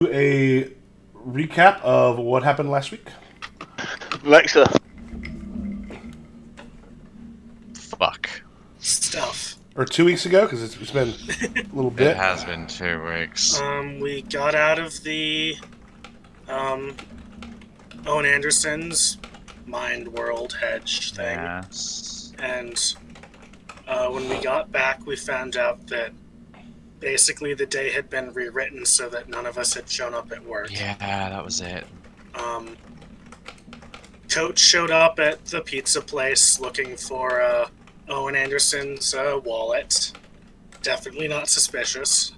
A recap of what happened last week. Alexa. Fuck. Stuff. Or 2 weeks ago, because it's been a little bit. It has been 2 weeks. We got out of the Owen Anderson's Mind World Hedge thing. Yes. And when we got back, we found out that basically the day had been rewritten so that none of us had shown up at work. Yeah, that was it. Coach showed up at the pizza place looking for Owen Anderson's wallet. Definitely not suspicious.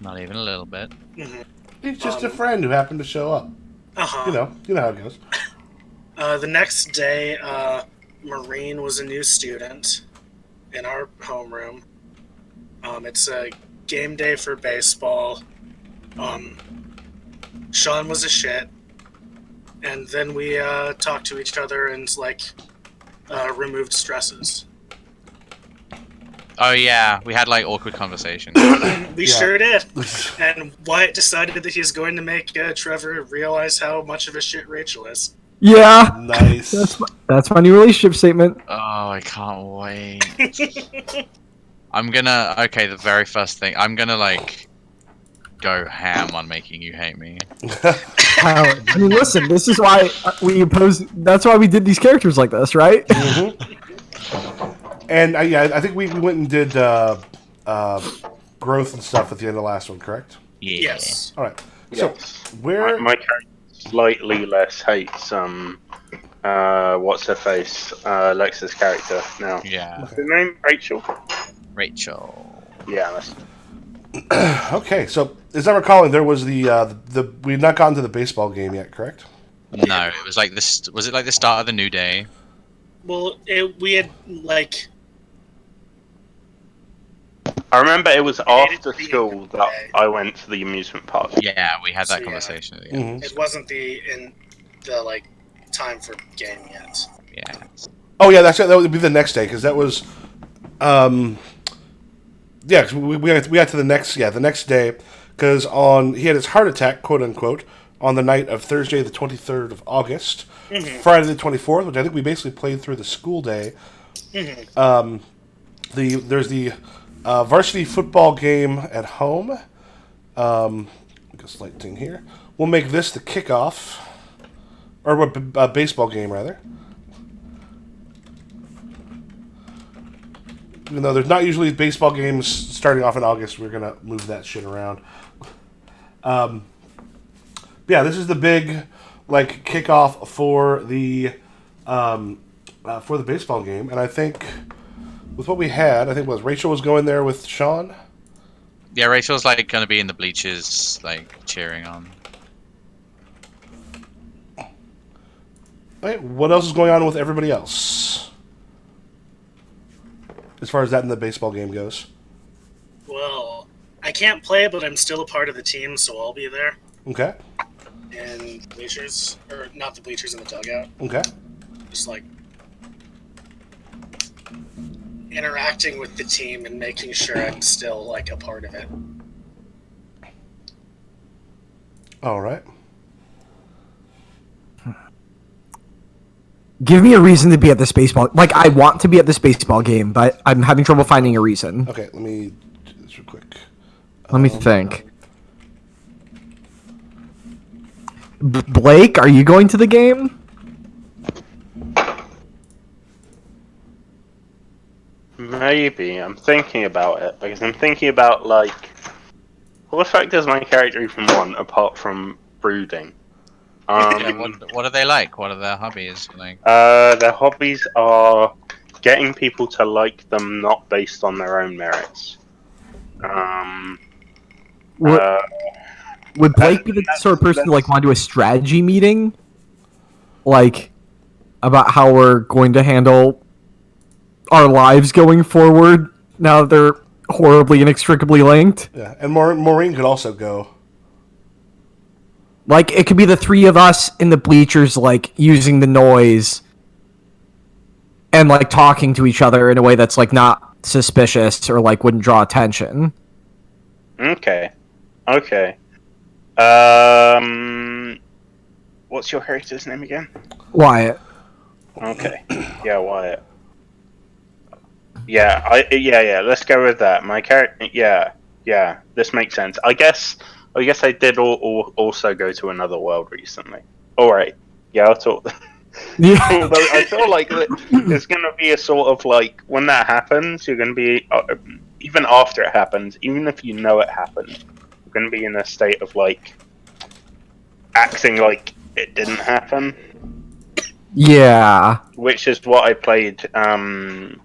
Not even a little bit. Mm-hmm. He's just a friend who happened to show up. Uh-huh. You know how it goes. The next day, Maureen was a new student in our homeroom. It's a game day for baseball. Sean was a shit. And then we talked to each other and, removed stresses. Oh yeah, we had awkward conversations. We sure did. And Wyatt decided that he's going to make Trevor realize how much of a shit Rachel is. Yeah. Nice. That's my new relationship statement. Oh, I can't wait. The very first thing, I'm gonna go ham on making you hate me. I mean, listen, this is why we imposed. That's why we did these characters like this, right? Mm-hmm. And I think we went and did growth and stuff at the end of the last one, correct? Yeah. Yes. All right. Yes. So where My character slightly less hates what's her face, Lexa's character now. Yeah. What's her name? Rachel. Rachel. Yeah. That's... Okay, so as I'm recalling, there was the we had not gotten to the baseball game yet, correct? No, it was this. Was it the start of the new day? Well, we had, I remember it was after the school that I went to the amusement park. Yeah, we had that So, yeah. conversation at the Mm-hmm. end. it wasn't the time for game yet. Yeah. Oh yeah, that's it. That would be the next day because that was, yeah. 'Cause we got to the next day because he had his heart attack, quote unquote, on the night of Thursday the 23rd of August, Friday the 24th, which I think we basically played through the school day. There's the varsity football game at home. Just light thing here. We'll make this the kickoff, or what baseball game rather. Even though there's not usually baseball games starting off in August, we're gonna move that shit around. Yeah, this is the big kickoff for the baseball game, and I think with what we had, I think Rachel was going there with Sean. Yeah, Rachel's going to be in the bleachers, cheering on. Right, what else is going on with everybody else? As far as that in the baseball game goes. Well, I can't play, but I'm still a part of the team, so I'll be there. Okay. And bleachers, or not the bleachers, in the dugout. Okay. Just interacting with the team and making sure I'm still a part of it. All right. Give me a reason to be at this baseball. I want to be at this baseball game, but I'm having trouble finding a reason. Okay, let me do this real quick. Let me think. Blake, are you going to the game? Maybe. I'm thinking about it because I'm thinking about what effect does my character even want apart from brooding? Yeah, what are they like? What are their hobbies? Their hobbies are getting people to like them, not based on their own merits. Would Blake be the sort of person to want to do a strategy meeting, about how we're going to handle our lives going forward now that they're horribly inextricably linked? Yeah, and Maureen could also go. It could be the three of us in the bleachers, using the noise and, talking to each other in a way that's, not suspicious or, wouldn't draw attention. Okay. What's your character's name again? Wyatt. Okay. Yeah, Wyatt. Yeah. Let's go with that. My character. Yeah. This makes sense. I guess I did also go to another world recently. All right. Yeah, I'll talk. Yeah. Although I feel like there's going to be a sort of like when that happens, you're going to be even after it happens, even if you know it happened, you're going to be in a state of like acting like it didn't happen. Yeah. Which is what I played. My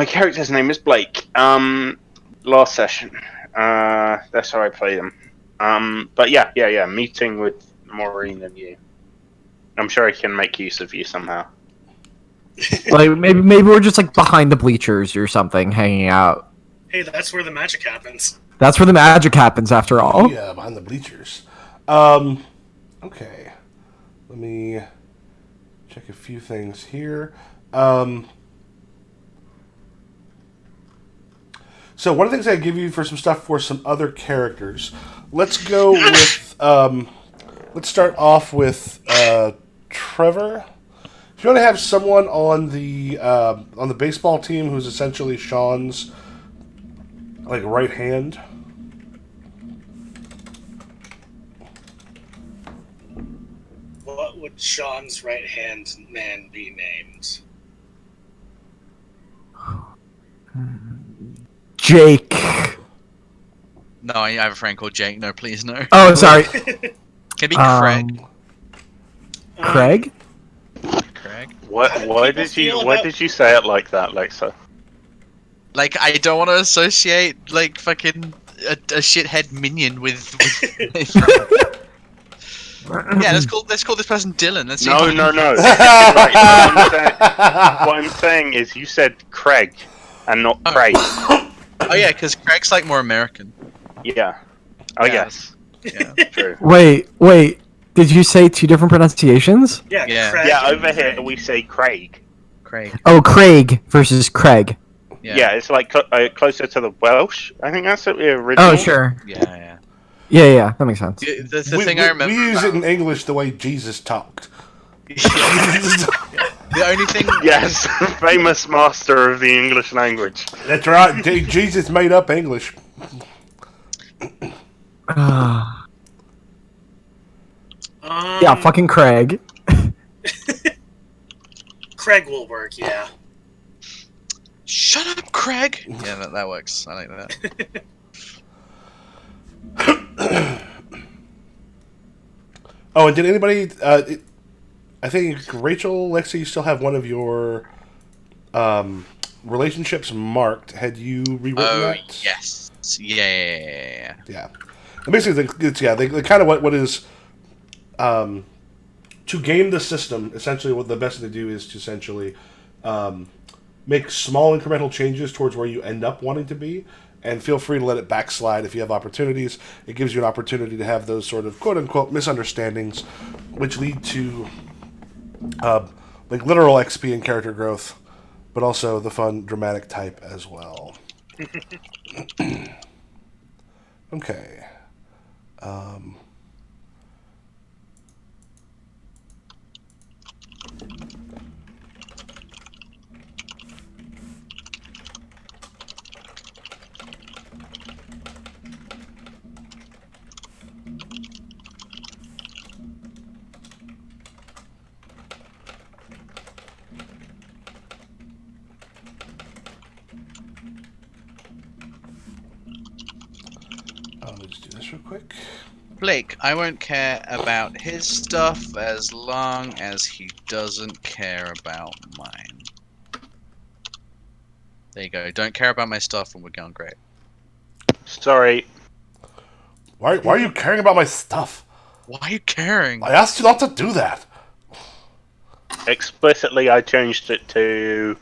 character's name is Blake. Last session. That's how I played him. But yeah. Meeting with Maureen and you. I'm sure I can make use of you somehow. Like maybe we're just like behind the bleachers or something, hanging out. Hey, that's where the magic happens. That's where the magic happens, after all. Yeah, behind the bleachers. Okay. Let me check a few things here. So one of the things I give you for some stuff for some other characters. Let's go with. Let's start off with Trevor. If you want to have someone on the baseball team who's essentially Sean's like right hand. What would Sean's right hand man be named? Jake. No, I have a friend called Jake. No, please, no. Oh, sorry. Can it be Craig? Craig? Craig? Why did you say it like that, Lexa? Like, I don't want to associate, like, fucking a shithead minion with yeah, let's call this person Dylan. Let's see. No. Right. What I'm saying is you said Craig and not Craig. Oh yeah, because Craig's like more American. Yeah. I guess. Yeah. True. Wait. Did you say two different pronunciations? Yeah, Yeah. Craig. Yeah, over here we say Craig. Craig. Oh, Craig versus Craig. Yeah, it's like closer to the Welsh. I think that's the original. Oh, sure. Yeah. Yeah, that makes sense. The thing I remember. We use about, it in English the way Jesus talked. the only thing. Yes, famous master of the English language. That's right. Jesus made up English. Yeah, fucking Craig. Craig will work, yeah. Shut up, Craig. Yeah, that works. I like that. Oh, and did anybody? I think Rachel, Lexi, you still have one of your relationships marked. Had you rewritten that? Yes. Yeah. Yeah. And basically, they kind of what is to game the system. Essentially, what the best thing to do is to essentially make small incremental changes towards where you end up wanting to be. And feel free to let it backslide if you have opportunities. It gives you an opportunity to have those sort of quote-unquote misunderstandings, which lead to like literal XP and character growth, but also the fun dramatic type as well. Okay. Let me just do this real quick. Blake, I won't care about his stuff as long as he doesn't care about mine. There you go. Don't care about my stuff and we're going great. Sorry. Why are you caring about my stuff? Why are you caring? I asked you not to do that. Explicitly, I changed it to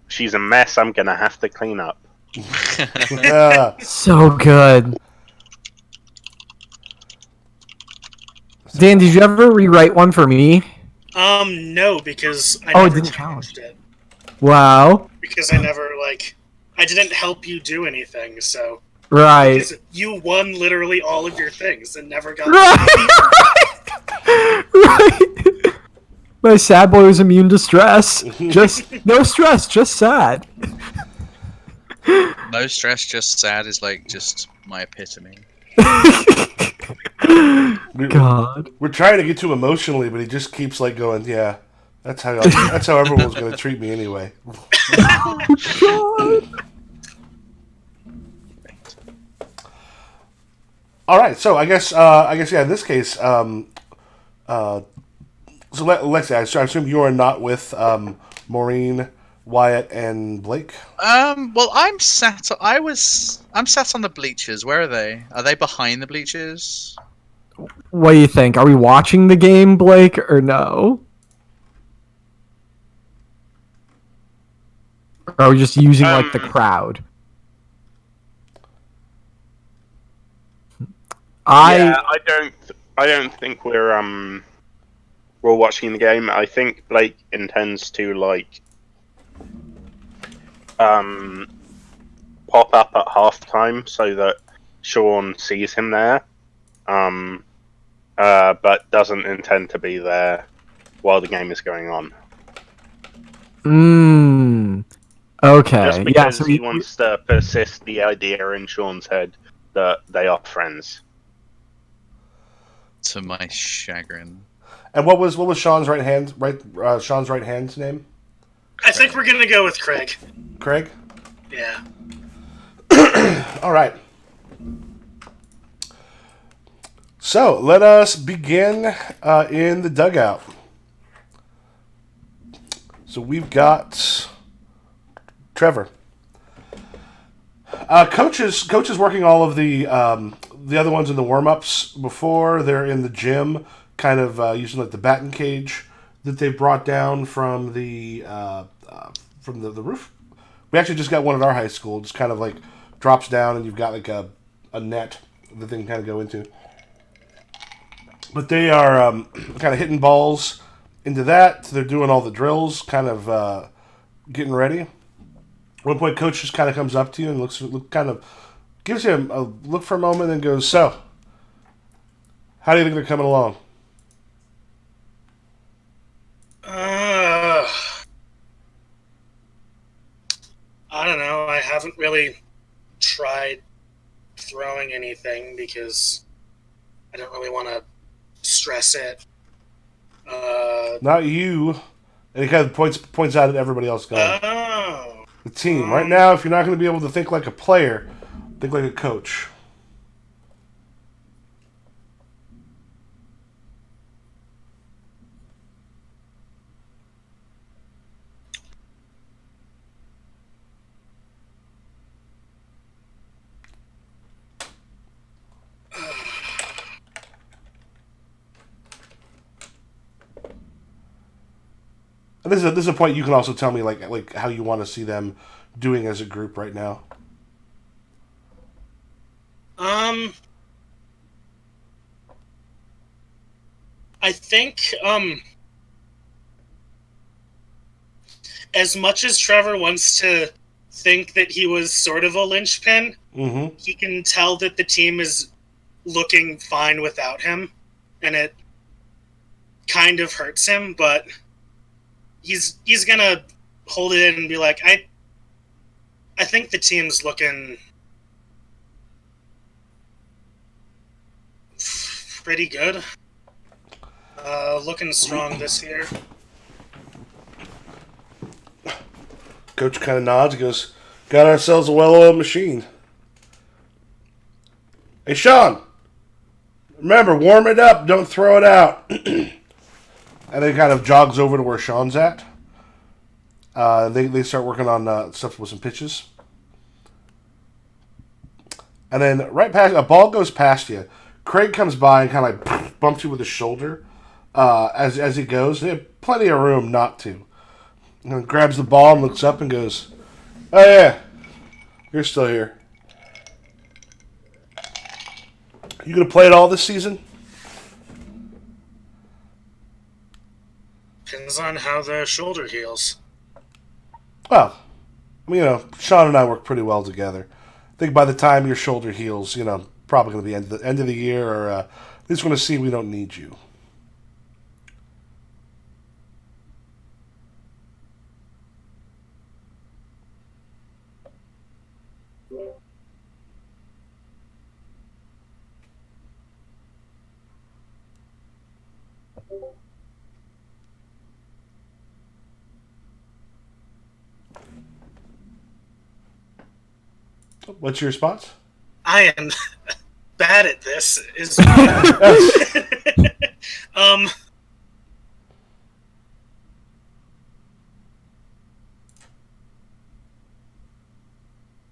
she's a mess I'm gonna have to clean up. Yeah. So good. Dan, did you ever rewrite one for me? No, because I Oh, it never didn't challenged it. Wow. Because I never, I didn't help you do anything, so Right. Because you won literally all of your things and never got. Right. My sad boy was immune to stress. Just no stress, just sad. No stress, just sad is like just my epitome. God. We're trying to get too emotionally, but he just keeps like going, yeah. That's how everyone's going to treat me anyway. God. All right, so I guess yeah. In this case, so Lexi, I assume you are not with Maureen, Wyatt, and Blake. Well, I'm sat on the bleachers. Where are they? Are they behind the bleachers? What do you think? Are we watching the game, Blake, or no? Or are we just using like the crowd? Yeah, I don't think we're watching the game. I think Blake intends to like pop up at halftime so that Sean sees him there, but doesn't intend to be there while the game is going on. Okay. Just Yeah, because so he wants to persist the idea in Sean's head that they are friends. To my chagrin. And what was Sean's Sean's right hand's name? I think we're gonna go with Craig. Craig. Yeah. All right. So let us begin in the dugout. So we've got Trevor. Coach is working all of the other ones in the warm-ups before they're in the gym, kind of using like the batting cage that they brought down from the roof. We actually just got one at our high school. Just kind of like drops down, and you've got like a net that they can kind of go into. But they are kind of hitting balls into that. They're doing all the drills, kind of getting ready. At one point, coach just kind of comes up to you and gives you a look for a moment and goes, "So, how do you think they're coming along?" I don't know. I haven't really tried throwing anything because I don't really want to stress it. Not you. And he kind of points out at everybody else going. Oh. The team. Right now, if you're not going to be able to think like a player, think like a coach. And this is a point you can also tell me like how you want to see them doing as a group right now. I think as much as Trevor wants to think that he was sort of a linchpin, he can tell that the team is looking fine without him, and it kind of hurts him, but he's gonna hold it in and be like, I think the team's looking pretty good. Looking strong this year. Coach kind of nods and goes, "Got ourselves a well-oiled machine." Hey, Sean, remember, warm it up, don't throw it out. And then kind of jogs over to where Sean's at. They start working on stuff with some pitches. And then right past, a ball goes past you. Craig comes by and kind of like bumps you with his shoulder as he goes. They have plenty of room not to. And then grabs the ball and looks up and goes, "Oh yeah, you're still here. You gonna play it all this season?" Depends on how the shoulder heals. Well, Sean and I work pretty well together. think by the time your shoulder heals, probably going to be end of the year, or at least going to see we don't need you. What's your response? I am bad at this.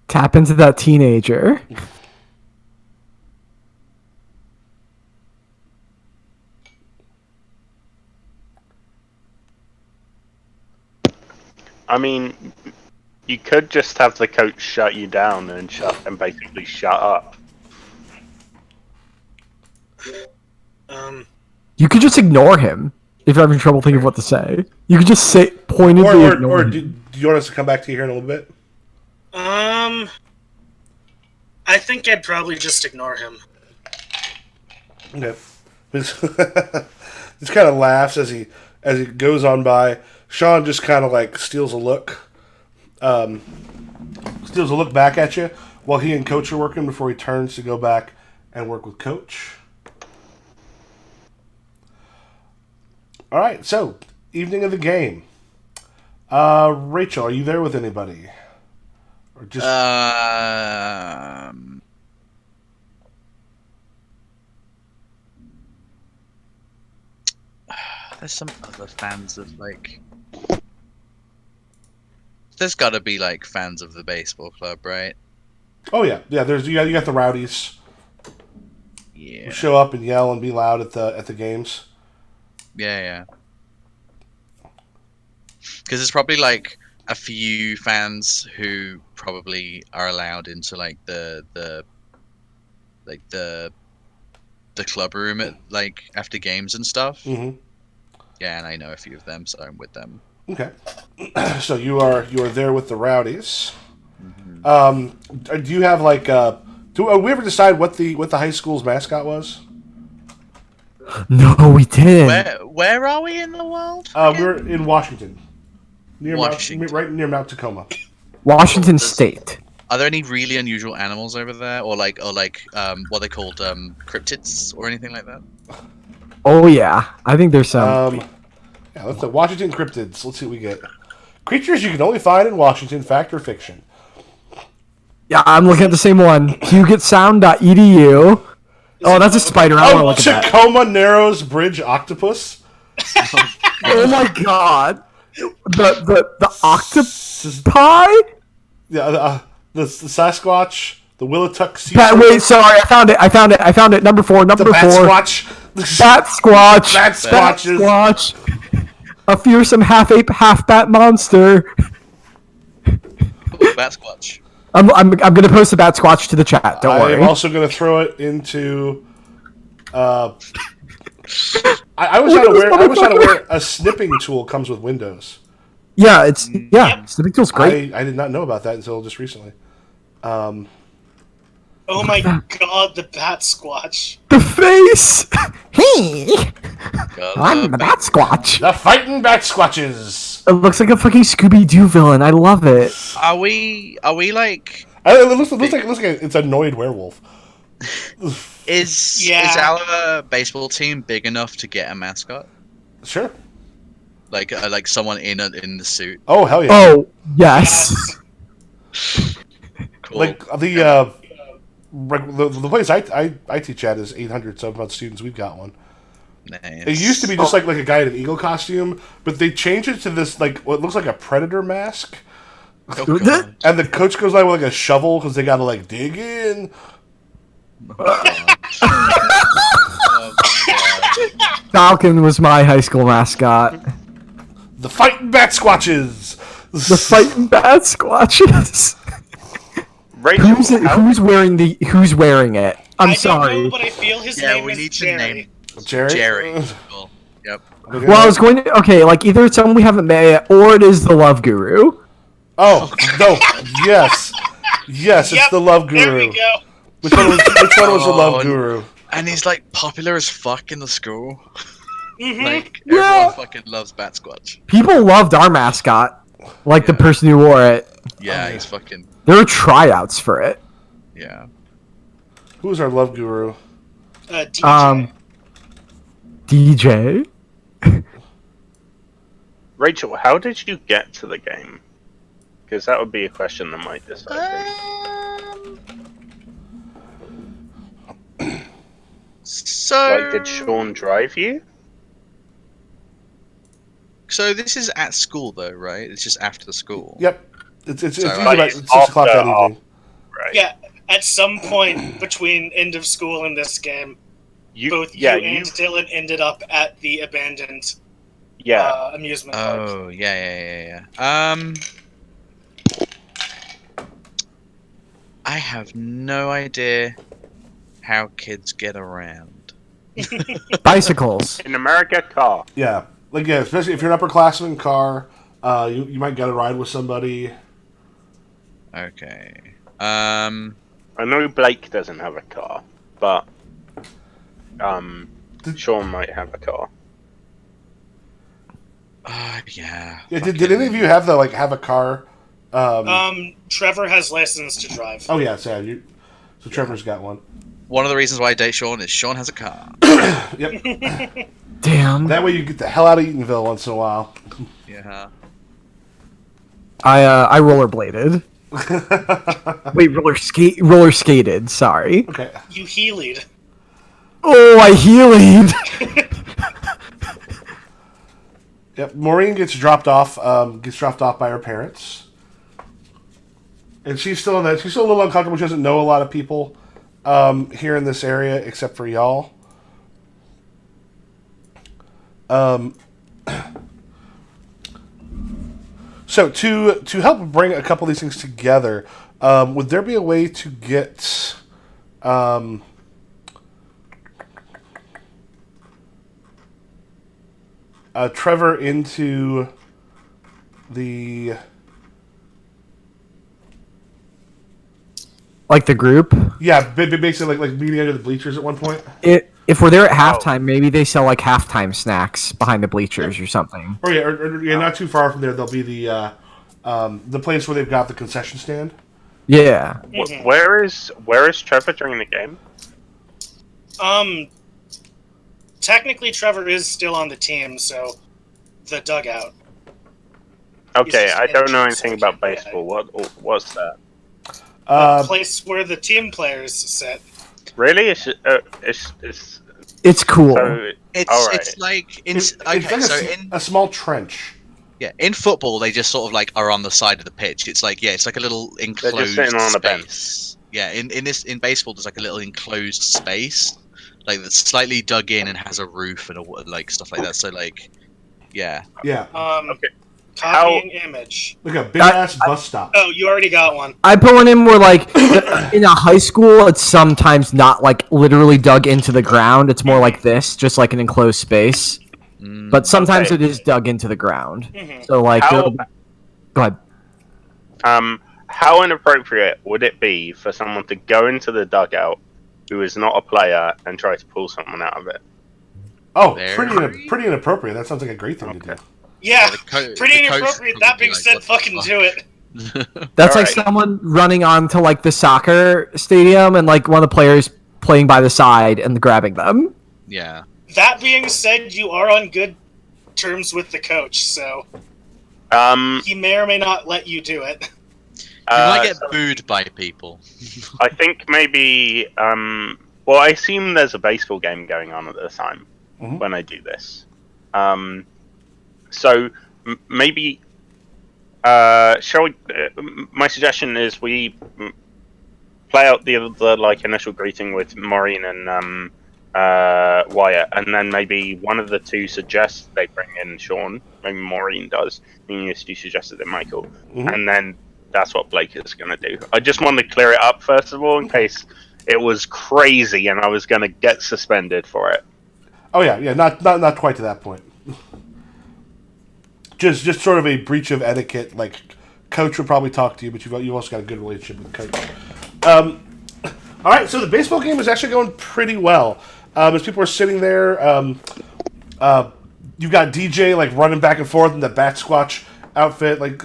Tap into that teenager. I mean, you could just have the coach shut you down and basically shut up. You could just ignore him if you're having trouble thinking of what to say. You could just say pointedly ignore him. Do you want us to come back to you here in a little bit? I think I'd probably just ignore him. Okay. Just kind of laughs as he goes on by. Sean just kind of like steals a look back at you while he and Coach are working before he turns to go back and work with Coach. All right, so evening of the game. Rachel, are you there with anybody? Or just there's some other fans of like. There's got to be like fans of the baseball club, right? Oh yeah. There's you got the rowdies. Yeah. Who show up and yell and be loud at the games. Yeah. Because there's probably like a few fans who probably are allowed into like the club room at like after games and stuff. Mm-hmm. Yeah, and I know a few of them, so I'm with them. Okay. So you are there with the rowdies. Mm-hmm. Do you have like do we ever decide what the high school's mascot was? No, we didn't. Where are we in the world? We're in Washington. Washington. Right near Mount Tacoma. Washington State. Are there any really unusual animals over there, or like what they called cryptids or anything like that? Oh yeah, I think there's some. Yeah, let's look. Washington cryptids. Let's see what we get. Creatures you can only find in Washington, fact or fiction. Yeah, I'm looking at the same one. Hugetsound.edu. Oh, that's a spider. I want to look at that. Tacoma Narrows Bridge octopus. Oh my god. The octopi? Yeah, the Sasquatch, the Willituck sea. Wait, sorry, I found it. Number 4. The Bat Squatch. Bat Squatch. Bat Squatches. Squatch. A fearsome half ape, half bat monster. Ooh, Bat Squatch. I'm gonna post the Bat Squatch to the chat. Don't worry. I'm also gonna throw it into. I was not aware a snipping tool comes with Windows. Yeah, snipping tool's great. I did not know about that until just recently. Oh my god, the Bat Squatch. The face. Hey, I'm the Bat Squatch. The fighting Bat Squatches. It looks like a fucking Scooby-Doo villain. I love it. Are we like? It looks like it's a annoyed werewolf. Is our baseball team big enough to get a mascot? Sure. Like someone in the suit. Oh hell yeah. Oh yes. Cool. Like the place I teach at is 800 some odd students. We've got one. Nice. It used to be just like a guy in an eagle costume, but they changed it to this like what looks like a predator mask. Oh, God. And the coach goes by with like a shovel because they gotta like dig in. Oh, God. Falcon was my high school mascot. The fighting Bat Squatches. The fighting Bat Squatches. Rachel, Who's wearing it? I'm sorry. I don't know, but I feel his name we is need Jerry. to name Jerry. Jerry. Cool. Yep. Well, I was going to like either it's someone we haven't met yet, or it is the Love Guru. Oh no! Yes, Yes, Yep, it's the Love Guru. There we go. Which one was the Love Oh, Guru? And he's like popular as fuck in the school. Mhm. Like Yeah. everyone fucking loves Bat Squatch. People loved our mascot, like the Yeah. person who wore it. Yeah, Oh, he's fucking There were tryouts for it. yeah. Who was our Love Guru? DJ. DJ. Rachel, how did you get to the game? Because that would be a question that might decide. So Like, did Sean drive you? So this is at school though, right? It's just after the school. Yep. It's So, usually like, about 6 o'clock that evening. Right. Yeah, at some point between end of school and this game, both you and Dylan ended up at the abandoned amusement park. Oh yeah. I have no idea how kids get around. Bicycles. In America, car. Yeah. Like, yeah, especially if you're an upperclassman car, you might get a ride with somebody. Okay. I know Blake doesn't have a car, but Sean might have a car. Yeah. Yeah. Did any of you have a car? Trevor has license to drive. Oh yeah, so Trevor's got one. One of the reasons why I date Sean is Sean has a car. Yep. Damn. That way you get the hell out of Eatonville once in a while. Yeah. I rollerbladed. Wait, roller skated. Sorry. Okay. You heeled. Oh, I heeled. Yep. Maureen gets dropped off by her parents, and she's still a little uncomfortable. She doesn't know a lot of people here in this area except for y'all. So to help bring a couple of these things together, would there be a way to get Trevor into the Like the group? basically like meeting under the bleachers at one point? If we're there at halftime, maybe they sell like halftime snacks behind the bleachers or something. Or not too far from there. There'll be the place where they've got the concession stand. Yeah. Where is Trevor during the game? Technically Trevor is still on the team, so the dugout. Okay, I don't know anything about baseball. What's that? The place where the team players sit. Really? It's cool. so, It's like It's a small trench. Yeah, in football they just sort of like are on the side of the pitch. It's like it's like a little enclosed sitting on a space. Yeah, in baseball there's like a little enclosed space, like that's slightly dug in and has a roof and like stuff like that. So like, yeah. Yeah. Okay. Copying image. Like a big ass bus stop. Oh, you already got one. I put one in where like in a high school it's sometimes not like literally dug into the ground. It's more like this, just like an enclosed space. But sometimes it is dug into the ground. Mhm. So like go ahead. How inappropriate would it be for someone to go into the dugout who is not a player and try to pull someone out of it? Oh, Very- pretty inappropriate. That sounds like a great thing to do. Yeah, the pretty coach inappropriate. would That be being like, said, what the fucking fuck? do it. That's All like right. someone running onto like the soccer stadium and like one of the players playing by the side and grabbing them. Yeah. That being said, you are on good terms with the coach, so he may or may not let you do it. You might get booed by people. I think maybe. Well, I assume there's a baseball game going on at the time when I do this. So maybe. Shall we? My suggestion is we play out the like initial greeting with Maureen and Wyatt, and then maybe one of the two suggests they bring in Sean. Maybe Maureen does. And you suggested it, Michael, and then that's what Blake is going to do. I just wanted to clear it up first of all, in case it was crazy and I was going to get suspended for it. Oh yeah, not quite to that point. Just sort of a breach of etiquette, like Coach would probably talk to you, but you've also got a good relationship with Coach. All right, so the baseball game is actually going pretty well. As people are sitting there, you've got DJ like running back and forth in the bat squatch outfit, like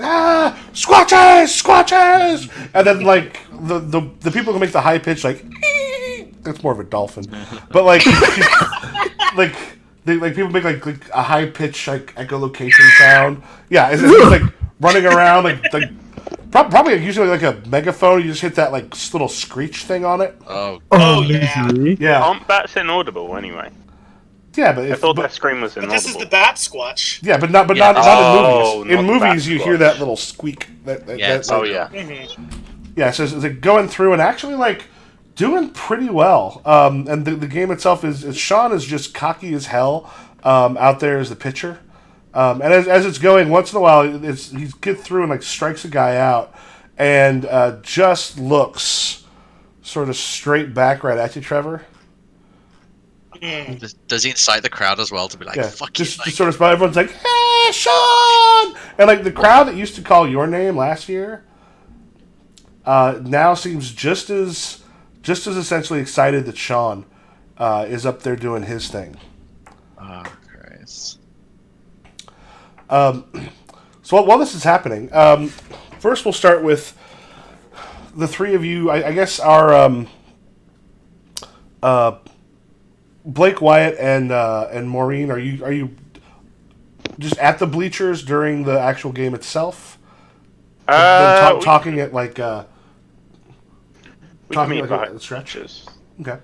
squatches, and then like the people who make the high pitch like that's more of a dolphin, but like people make like a high pitch like echolocation sound. Yeah, it's like running around like probably usually like a megaphone. You just hit that like little screech thing on it. Oh yeah. Yeah, Aren't bats inaudible anyway? yeah, but I thought that scream was But inaudible. this is the bat squatch. yeah, but not Oh, in movies. In not the movies, you bat hear squatch. that little squeak. Oh yeah. Yeah, so it's like going through and actually like doing pretty well. And the game itself is Sean is just cocky as hell out there as the pitcher. And as it's going, once in a while, he gets through and like strikes a guy out, and just looks sort of straight back right at you, Trevor. Does he incite the crowd as well to be like, Yeah, fuck just you? Like, sort of everyone's like, "Hey, Sean!" And like the crowd that used to call your name last year, now seems just as essentially excited that Sean is up there doing his thing. oh, Christ. So while this is happening, first we'll start with the three of you. I guess our Blake, Wyatt, and Maureen. Are you just at the bleachers during the actual game itself? Talking at like We can talking meet like behind a stretch. stretches. Okay.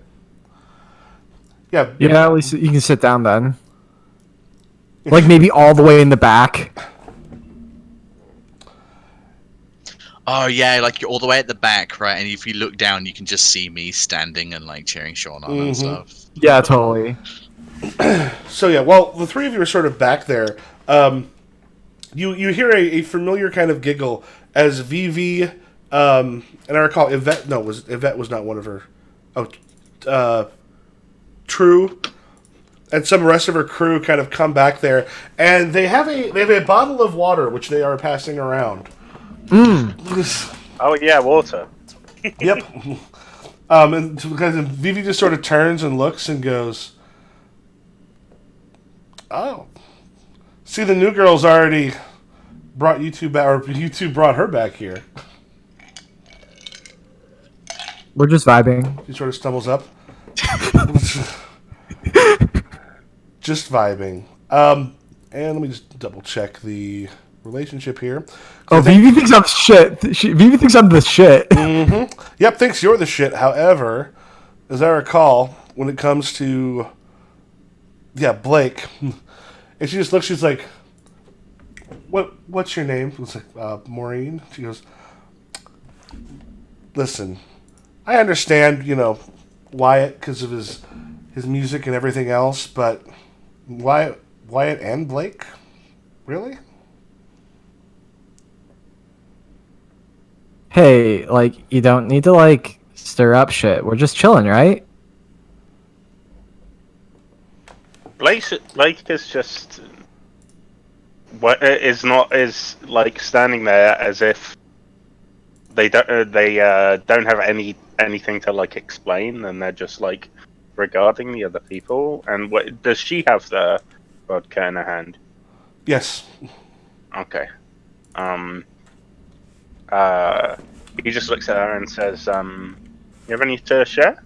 Yeah. Yeah, at least you can sit down then. Like maybe all the way in the back. Oh yeah, like you're all the way at the back, right? And if you look down, you can just see me standing and like cheering Sean on and stuff. Yeah, totally. So yeah, well, the three of you are sort of back there. You hear a familiar kind of giggle as Vivi, and I recall Yvette. No, Yvette was not one of her. Oh, True, and some rest of her crew kind of come back there, and they have a bottle of water which they are passing around. Oh yeah, water. Yep. And because Vivi just sort of turns and looks and goes, "Oh, see, the new girl's already brought you two back, or you two brought her back here." We're just vibing. She sort of stumbles up. Just vibing. And let me just double check the relationship here. Oh, Vivi thinks I'm shit. Vivi thinks I'm the shit. Yep, thinks you're the shit. However, as I recall, when it comes to Blake, and she just looks, she's like, What's your name?" It's like, "Maureen." She goes, "Listen, I understand, Wyatt because of his music and everything else, but Wyatt and Blake? Really?" Hey, like, you don't need to, like, stir up shit. We're just chilling, right? Blake is just is like standing there as if they don't have anything to like explain, and they're just like regarding the other people. And what does she have the vodka in her hand? Yes. Okay. He just looks at her and says, "You have any to share?"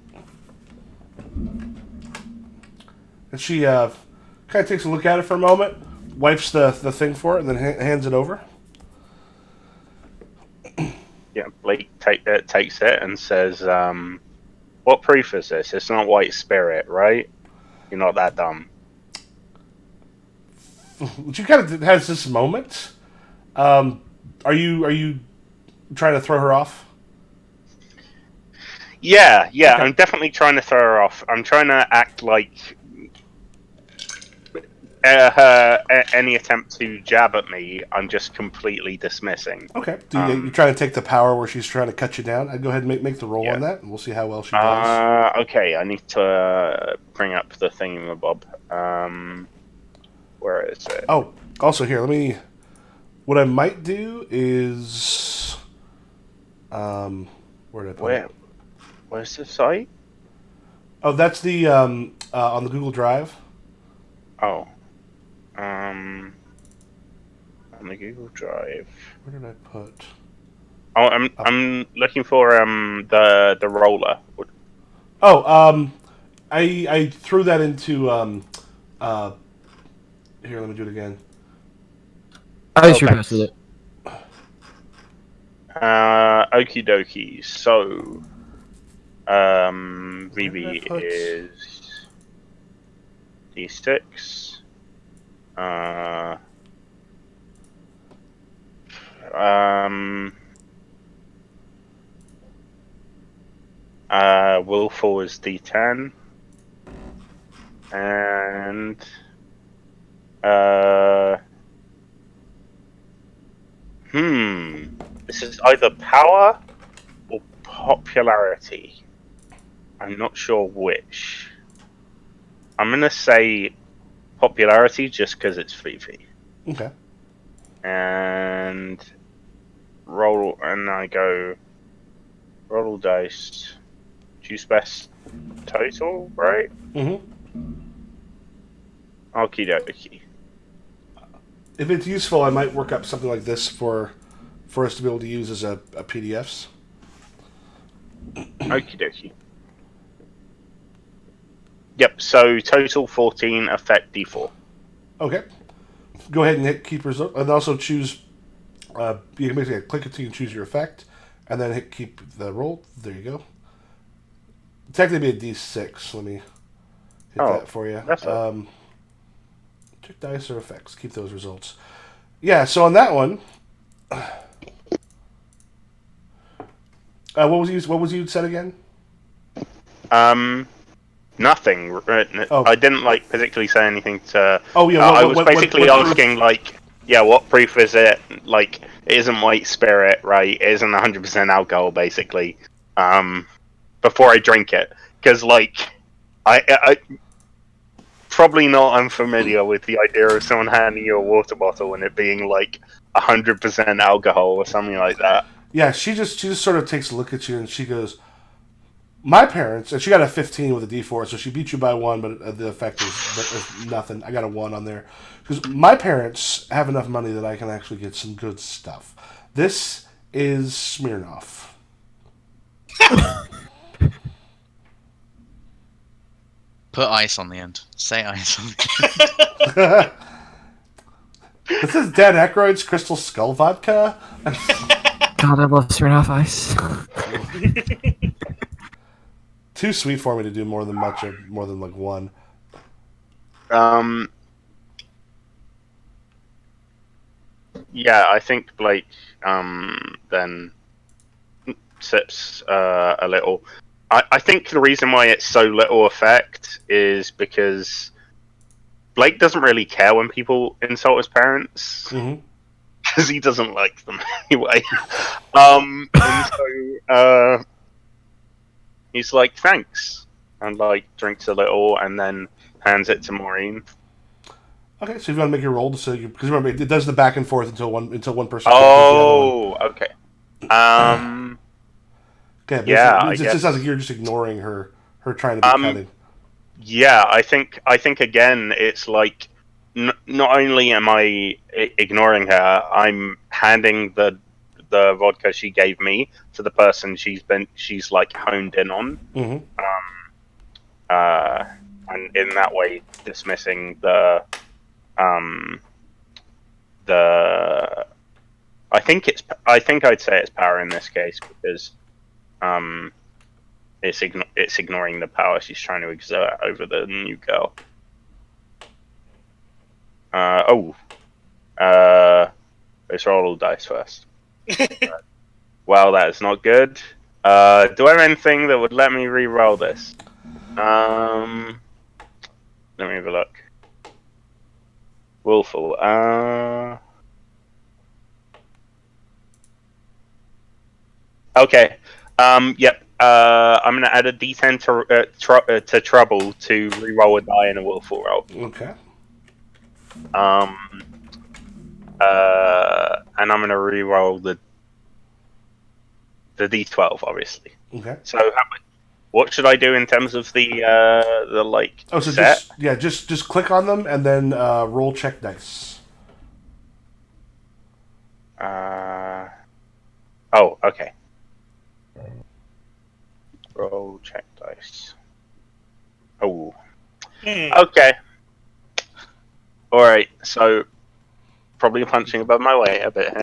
And she kind of takes a look at it for a moment, wipes the thing for it, and then hands it over. Yeah, Blake takes it and says, "What proof is this? It's not white spirit, right? You're not that dumb." She kind of has this moment. Are you trying to throw her off? Yeah, Okay. I'm definitely trying to throw her off. I'm trying to act like any attempt to jab at me, I'm just completely dismissing. Okay. You trying to take the power where she's trying to cut you down? I'd go ahead and make the roll on that, and we'll see how well she does. Okay, I need to bring up the thingamabob. Where is it? Oh, also here, let me What I might do is, where did I put it? Where's the site? Oh, that's the on the Google Drive. Oh, on the Google Drive. Where did I put? Oh, I'm looking for the roller. Oh, I threw that into here. Let me do it again. I sure Okay. posted it. Okie dokie. So, Where did VB I put- is D6. Willful is D10. And this is either power or popularity. I'm not sure which. I'm gonna say popularity just because it's Fifi. Okay. And roll, and I go roll dice. Choose best total, right? Mm-hmm. Okie dokie. If it's useful, I might work up something like this for us to be able to use as a PDFs. Okie dokie. Yep, so total 14, effect D4. Okay. Go ahead and hit keep result, and also choose. You can basically click it so you can choose your effect, and then hit keep the roll. There you go. Technically, be a D6. Let me hit that for you. That's it. Check dice or effects. Keep those results. Yeah. So on that one, what was you said again? Nothing. Oh. I didn't particularly say anything to. Oh yeah. I was basically asking what proof is it? Like, it isn't white spirit, right? It isn't 100% alcohol, basically. Before I drink it, because I probably not unfamiliar with the idea of someone handing you a water bottle and it being 100% alcohol or something like that. Yeah. She just sort of takes a look at you and she goes, "My parents," and she got a 15 with a D4, so she beat you by one, but the effect is nothing. I got a 1 on there. Because my parents have enough money that I can actually get some good stuff. This is Smirnoff. Put ice on the end. Say ice on the end. This is Dan Aykroyd's Crystal Skull Vodka. God, I love Smirnoff Ice. Too sweet for me to do more than one. Yeah, I think Blake then sips a little. I think the reason why it's so little effect is because Blake doesn't really care when people insult his parents because he doesn't like them anyway. And so he's like, "Thanks," and drinks a little and then hands it to Maureen. Okay, so if you want to make your roll, because remember it does the back and forth until one person. Oh, okay. Okay, yeah, it just sounds like you're just ignoring her trying to be cunning. Yeah, I think again, it's not only am I ignoring her, I'm handing the vodka she gave me to the person she's honed in on, and in that way dismissing the. I think I'd say it's power in this case because it's ignoring the power she's trying to exert over the new girl. Let's roll all dice first. Well, that is not good. Do I have anything that would let me re-roll this? Let me have a look. Willful. Okay. Yep. I'm gonna add a D10 to trouble to re-roll a die in a willful roll. Okay. And I'm gonna re-roll the d12, obviously. Okay. So, what should I do in terms of the like Oh, so set? just click on them and then roll check dice. Oh, okay. Roll check dice. Oh, okay. All right. So, probably punching above my weight a bit.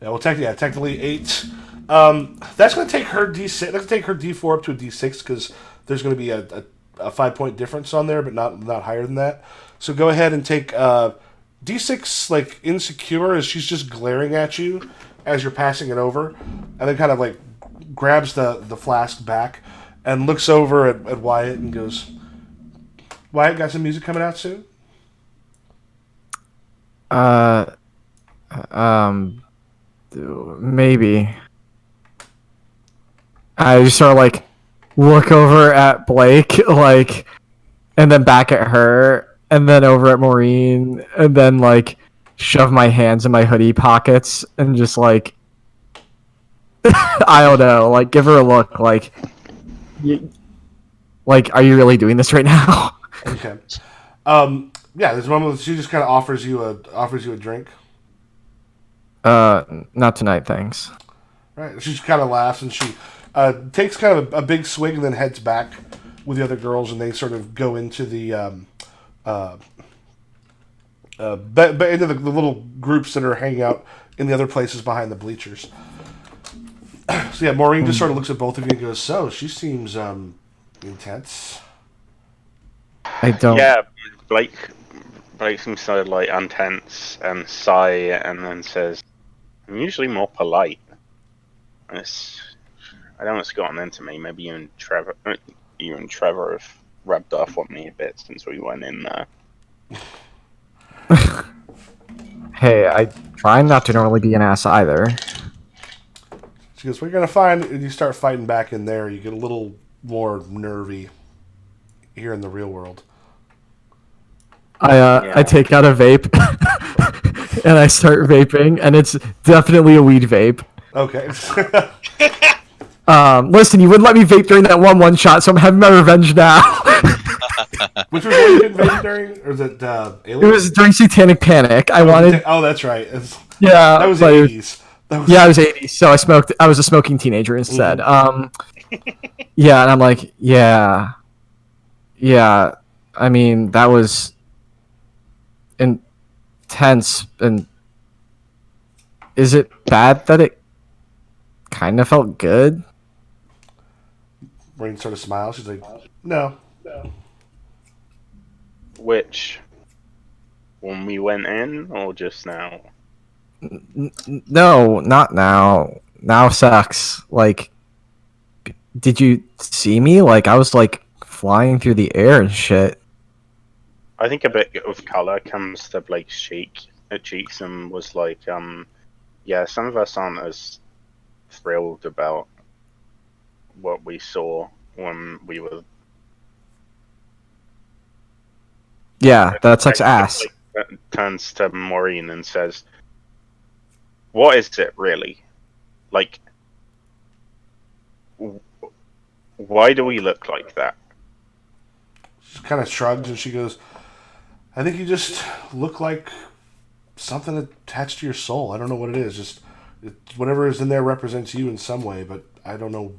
Yeah, well, technically 8. That's going to take her D6. That's going to take her D4 up to a D6 because there's going to be a 5-point difference on there, but not higher than that. So go ahead and take D6 like insecure as she's just glaring at you as you're passing it over, and then kind of like grabs the flask back and looks over at Wyatt and goes, "Wyatt, got some music coming out soon?" Maybe. I just sort of like look over at Blake, like, and then back at her, and then over at Maureen, and then like shove my hands in my hoodie pockets and just like, I don't know, like give her a look, like, like, are you really doing this right now? Okay. Yeah, there's one where she just kind of offers you a drink. Not tonight, thanks. Right. She just kind of laughs and she takes kind of a big swig and then heads back with the other girls, and they sort of go into the into the little groups that are hanging out in the other places behind the bleachers. So yeah, Maureen just sort of looks at both of you and goes, "So she seems intense." I don't. Yeah, Blake seems so like intense and sigh, and then says, "I'm usually more polite. I don't know what's gotten into me. Maybe you and Trevor have rubbed off on me a bit since we went in there." Hey, I try not to normally be an ass either. She goes, "We're gonna find." And you start fighting back in there. You get a little more nervy here in the real world. I take out a vape and I start vaping, and it's definitely a weed vape. Okay. Listen, you wouldn't let me vape during that one shot, so I'm having my revenge now. Which was what you did vape during, or is it It Alien? was during Satanic Panic. I wanted. Oh, that's right. Yeah, That was but the it was- 80s. That was, Yeah, I was 80, so I smoked. I was a smoking teenager instead. Yeah, and I'm like, yeah. I mean, that was intense. And is it bad that it kind of felt good? Maureen sort of smiles. She's like, "No." Which, when we went in, or just now? No, not now. Now sucks. Like, did you see me? Like, I was like flying through the air and shit. I think a bit of color comes to Blake's cheeks, and was like, yeah, some of us aren't as thrilled about what we saw when we were. Yeah, that sucks ass. Blake turns to Maureen and says, "What is it really? Like, why do we look like that?" She kind of shrugs and she goes, "I think you just look like something attached to your soul. I don't know what it is. Just whatever is in there represents you in some way, but I don't know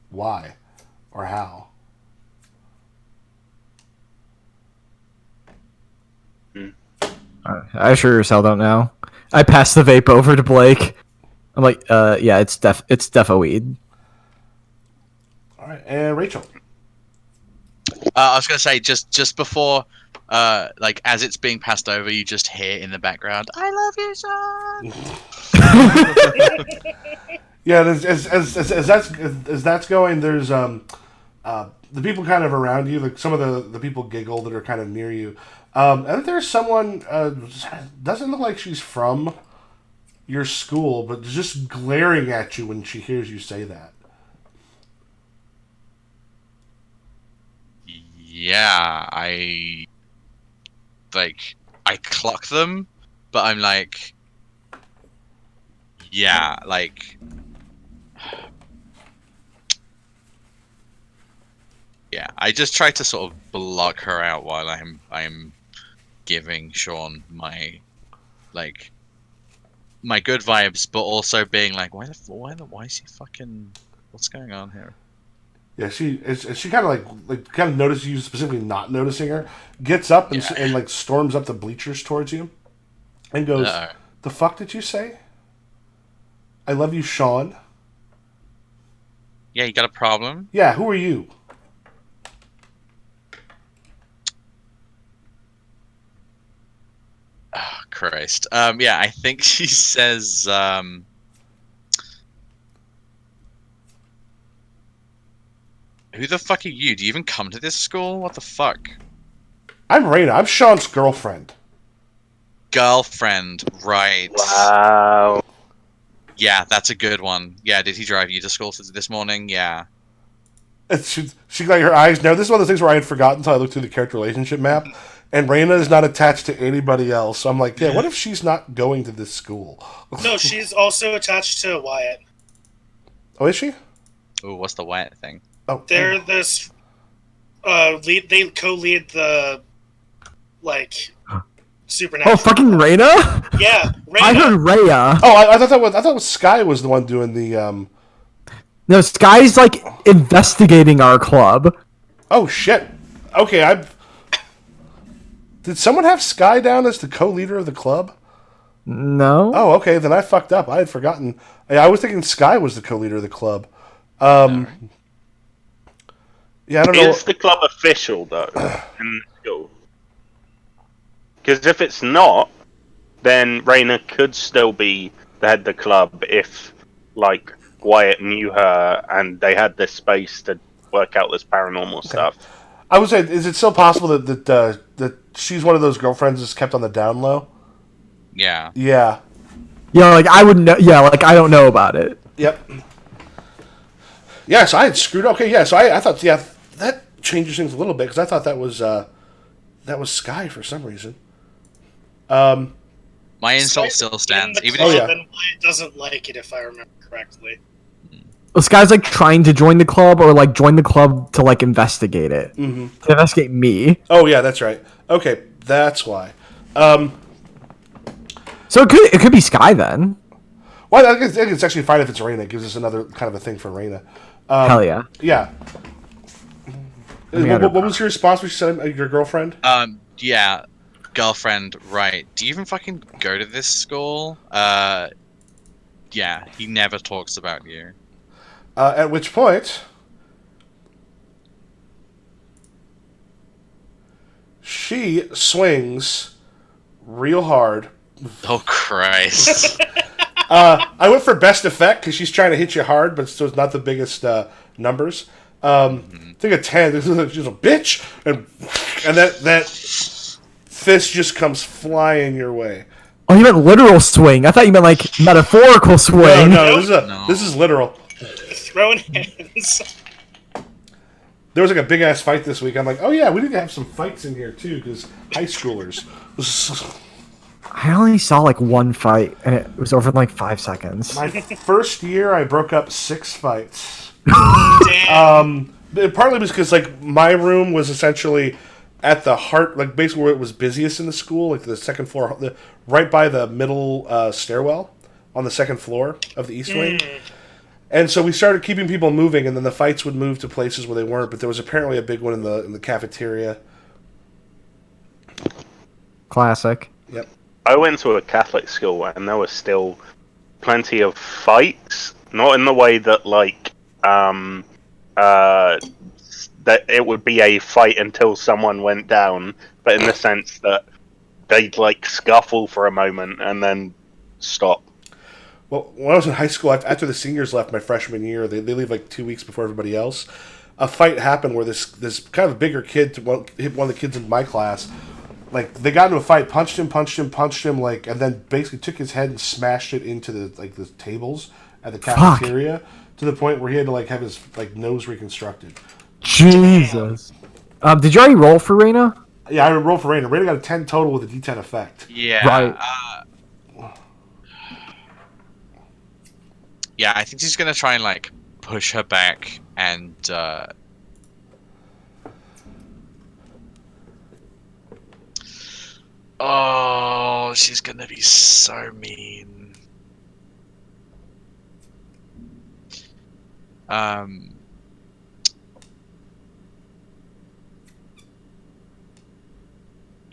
why or how." I sure as hell don't know. I pass the vape over to Blake. I'm like, yeah, it's defo weed. All right, and Rachel. I was gonna say just before, like as it's being passed over, you just hear in the background, "I love you, son." Yeah, as that's going, there's the people kind of around you, like some of the people giggle that are kind of near you. And there's someone doesn't look like she's from your school, but just glaring at you when she hears you say that. Yeah, I clock them, but I'm like, yeah, like, yeah, I just try to sort of block her out while I'm giving Sean my like my good vibes, but also being like, why is he fucking? What's going on here? Yeah, she kind of kind of notices you, specifically not noticing her. Gets up and, Yeah. and like storms up the bleachers towards you, and goes, Uh-oh. "The fuck did you say? I love you, Sean." Yeah, you got a problem? Yeah, who are you? Oh, Christ. Yeah, I think she says, who the fuck are you? Do you even come to this school? What the fuck? I'm Raina. I'm Sean's girlfriend. Girlfriend, right. Wow. Yeah, that's a good one. Yeah, did he drive you to school this morning? Yeah. And she got her eyes. Now, this is one of the things where I had forgotten until I looked through the character relationship map, and Raina is not attached to anybody else. So I'm like, yeah, what if she's not going to this school? No, she's also attached to Wyatt. Oh, is she? Ooh, what's the Wyatt thing? Oh, They're this lead. They co-lead the supernatural. Oh, fucking Reyna? Yeah, I Raina. heard Rhea. Oh, I thought Sky was the one doing the. No, Sky's like investigating our club. Oh shit. Okay, Did someone have Sky down as the co-leader of the club? No. Oh, okay, then I fucked up. I had forgotten. I was thinking Sky was the co-leader of the club. Yeah, I don't know. Is the club official though? Because if it's not, then Raina could still be the head of the club if, like, Wyatt knew her and they had this space to work out this paranormal stuff. I would say, is it still possible that she's one of those girlfriends that's kept on the down low? Yeah. Yeah. Yeah, like I would know. Yeah, like I don't know about it. Yep. Yeah, so I had screwed up. Okay, yeah, so I thought, yeah, that changes things a little bit, because I thought that was Sky for some reason. My insult still stands. Even Oh, if yeah. And Wyatt doesn't like it, if I remember correctly. This guy's like trying to join the club or like join the club to like investigate it. Mm-hmm. To investigate me. Oh, yeah, that's right. Okay, that's why. So it could be Sky then. Well, I think it's actually fine if it's Raina. It gives us another kind of a thing for Raina. Hell yeah. Yeah. me What was your response when she said your girlfriend? yeah, girlfriend, right. Do you even fucking go to this school? Yeah, he never talks about you. At which point, she swings real hard. Oh, Christ. I went for best effect because she's trying to hit you hard, but so it's not the biggest numbers. I think a 10. She's a bitch, and that fist just comes flying your way. Oh, you meant literal swing. I thought you meant like metaphorical swing. No, No. this is literal. Throwing hands. There was like a big ass fight this week. I'm like, oh yeah, we need to have some fights in here too because high schoolers. I only saw like one fight, and it was over in like 5 seconds. My first year, I broke up 6 fights. Damn. Partly because like my room was essentially at the heart, like basically where it was busiest in the school, like the second floor, right by the middle stairwell on the second floor of the east wing. And so we started keeping people moving, and then the fights would move to places where they weren't. But there was apparently a big one in the cafeteria. Classic. Yep. I went to a Catholic school and there was still plenty of fights. Not in the way that that it would be a fight until someone went down, but in the sense that they'd like scuffle for a moment and then stop. Well, when I was in high school, after the seniors left my freshman year, they leave like 2 weeks before everybody else. A fight happened where this kind of a bigger kid hit one of the kids in my class. Like they got into a fight, punched him, like, and then basically took his head and smashed it into the tables at the cafeteria to the point where he had to like have his like nose reconstructed. Jesus. Did you already roll for Reyna? Yeah, I rolled for Raina. Raina got a 10 total with a D10 effect. Yeah. Right. Yeah, I think she's gonna try and like push her back and oh, she's gonna be so mean.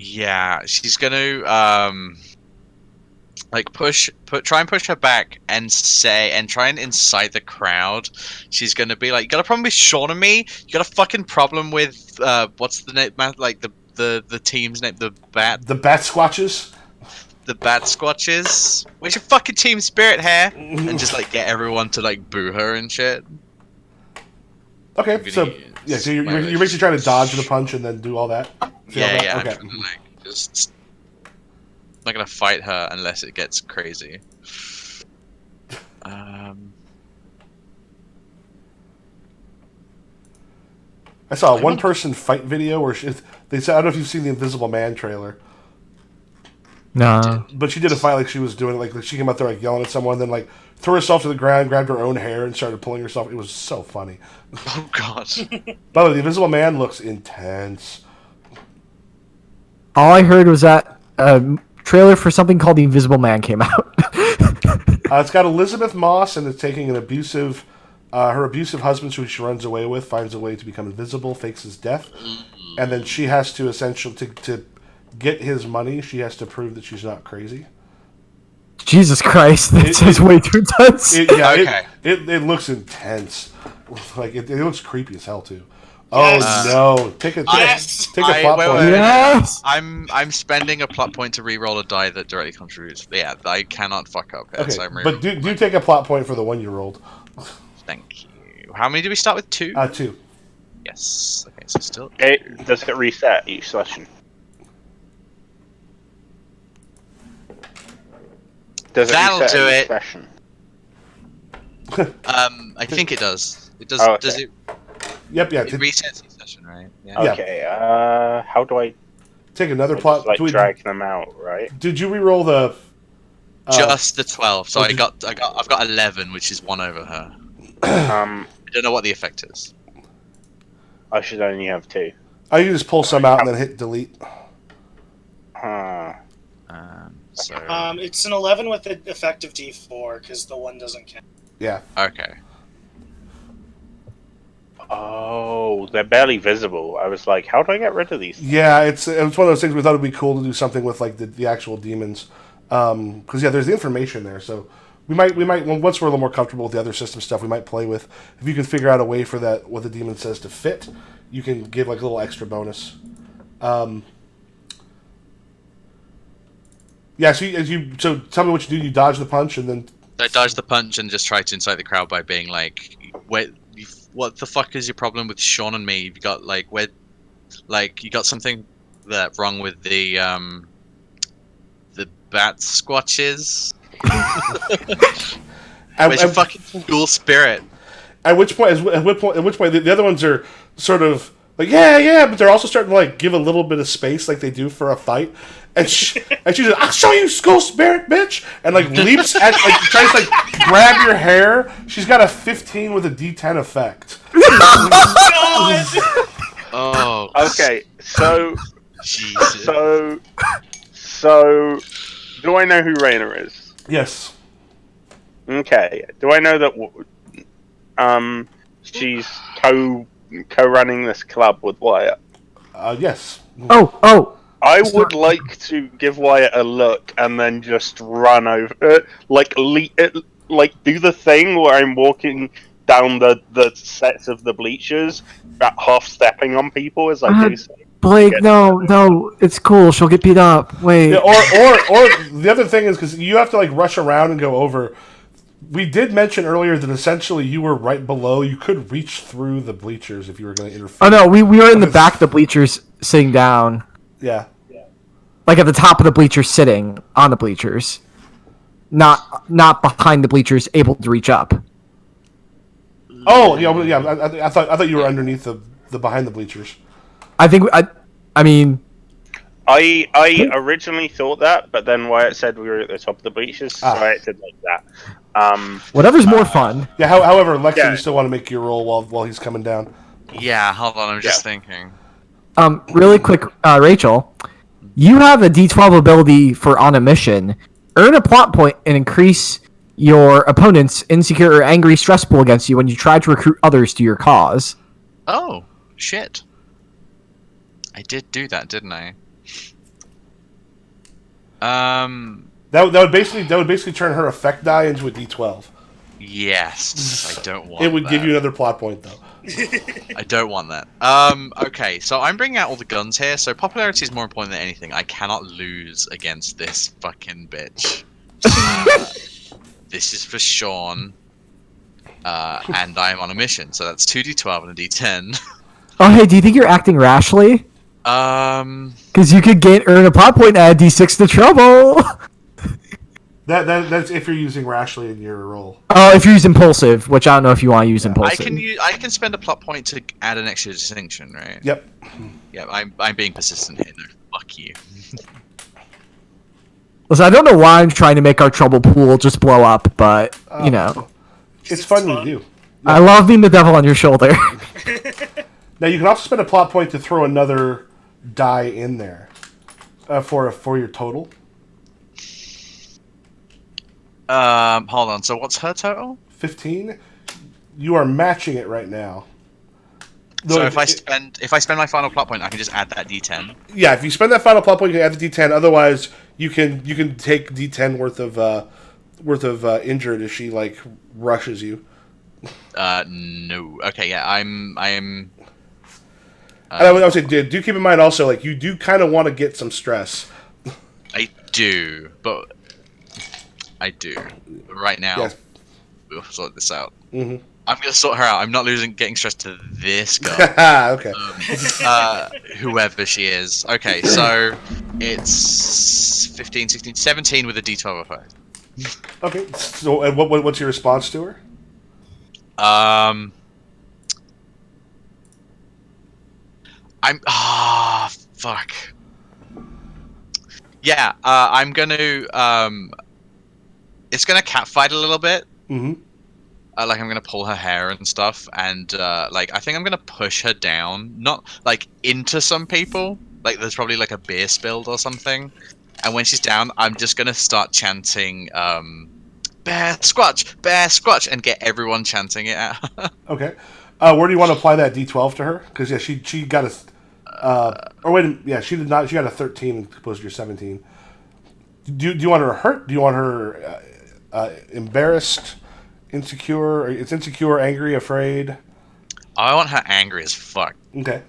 Yeah, she's gonna like try and push her back and try and incite the crowd. She's gonna be like, you got a problem with Sean and me? You got a fucking problem with what's the name, man? Like the team's name, The Bat Squatches. the Bat Squatches. Where's your fucking team spirit here? And just like get everyone to like boo her and shit. Okay, so you're basically trying to dodge the punch and then do all that. Yeah. Okay. I'm trying to, like, just not gonna fight her unless it gets crazy. I saw a one-person fight video where they said, I don't know if you've seen the Invisible Man trailer. No. But she did a fight like she was doing like she came out there like yelling at someone, then like threw herself to the ground, grabbed her own hair, and started pulling herself. It was so funny. Oh god. By the way, the Invisible Man looks intense. All I heard was that a trailer for something called The Invisible Man came out. It's got Elizabeth Moss, and it's taking an abusive, her abusive husband, who she runs away with, finds a way to become invisible, fakes his death, and then she has to essentially to get his money. She has to prove that she's not crazy. Jesus Christ, that sounds way too intense. It looks intense. Like it looks creepy as hell too. Yes. Oh no! Take a plot point. Yes. I'm spending a plot point to re-roll a die that directly contributes. Yeah, I cannot fuck up. Okay, So but do take a plot point for the one you rolled. Thank you. How many do we start with? 2? 2. Yes. Okay, so still. Does it reset each session? Does it That'll reset do each it. session? I think it does. It does. Oh, okay. Does it? Yep. Yeah. It resets each session, right? Yeah. Yeah. Okay. How do I Take another plot. just, like drag them out? Right. Did you re-roll the? Just the 12. So oh, I've got 11, which is 1 over her. Um, I don't know what the effect is. I should only have 2. I can just pull some out and then hit delete. Huh. So It's an 11 with the effective D4 because the 1 doesn't count. Yeah. okay. Oh, they're barely visible. I was like, how do I get rid of these? Yeah, it's one of those things we thought it'd be cool to do something with like the actual demons, because there's the information there. So we might once we're a little more comfortable with the other system stuff, we might play with if you can figure out a way for that what the demon says to fit, you can give like a little extra bonus. Yeah. So tell me what you do. You dodge the punch and then. I dodge the punch and just try to incite the crowd by being like, "Wait, what the fuck is your problem with Sean and me? You got like you got something that wrong with the bat squatches? Where's your fucking cool spirit?" At which point the other ones are sort of like yeah, but they're also starting to like give a little bit of space like they do for a fight, and she's like, "I'll show you school spirit, bitch," and like leaps at like tries to like grab your hair. She's got a 15 with a D10 effect. Oh. Okay, so Jesus. so do I know who Raina is? Yes. Okay. Do I know that she's co-running this club with Wyatt? Yes. Oh. I would like to give Wyatt a look and then just run over, like do the thing where I'm walking down the sets of the bleachers, half stepping on people as I do so. Blake, no, it's cool. She'll get beat up. Wait. Yeah, or the other thing is because you have to like rush around and go over. We did mention earlier that essentially you were right below. You could reach through the bleachers if you were going to interfere. Oh no, we were in the back of the bleachers, sitting down, Yeah. like at the top of the bleachers, sitting on the bleachers, not behind the bleachers, able to reach up. Oh yeah, well, yeah. I thought you were underneath the behind the bleachers. I think I mean, I originally thought that, but then Wyatt said we were at the top of the bleachers, so I acted like that. Whatever's more fun. Yeah. However, Lexi, Yeah. you still want to make your roll while he's coming down. Yeah, hold on. I'm just thinking. Really quick, Rachel, you have a D12 ability for on a mission. Earn a plot point and increase your opponent's insecure or angry stress pool against you when you try to recruit others to your cause. Oh, shit. I did do that, didn't I? That would basically turn her effect die into a D12. Yes. I don't want It would that. give you another plot point though. I don't want that. Okay, so I'm bringing out all the guns here, so popularity is more important than anything. I cannot lose against this fucking bitch. This is for Sean. And I'm on a mission, so that's 2d12 and a d10. Oh, hey, do you think you're acting rashly? Because you could earn a plot point and add D6 to trouble. That's if you're using rashly in your roll. Oh, if you use impulsive, which I don't know if you want to use impulsive. I can spend a plot point to add an extra distinction, right? Yep. Yeah, I'm being persistent here. No, fuck you. Listen, I don't know why I'm trying to make our trouble pool just blow up, but, you know. It's fun to do. I love being the devil on your shoulder. Now you can also spend a plot point to throw another die in there for your total. Hold on. So what's her total? 15. You are matching it right now. So if I spend my final plot point, I can just add that D10. Yeah, if you spend that final plot point, you can add the D10. Otherwise, you can take D10 worth of injured if she like rushes you. No. Okay, yeah, I'm. And I would say, do keep in mind also, like you do kind of want to get some stress. I do, but right now. Yes. We'll sort this out. Mm-hmm. I'm gonna sort her out. I'm not getting stressed to this guy. Okay. Whoever she is. Okay, so it's 15, 16, 17 with a D12 of her. Okay. So, and what's your response to her? Fuck. Yeah, I'm gonna it's gonna catfight a little bit. Mm-hmm. Like I'm gonna pull her hair and stuff, and like I think I'm gonna push her down, not like into some people. Like there's probably like a beer spilled or something, and when she's down, I'm just gonna start chanting bear squatch, and get everyone chanting it at her. Okay. Where do you want to apply that D12 to her? Because yeah, she got a. She did not. She got a 13 opposed to your 17. Do you want her hurt? Do you want her embarrassed, insecure? It's insecure, angry, afraid. I want her angry as fuck. Okay.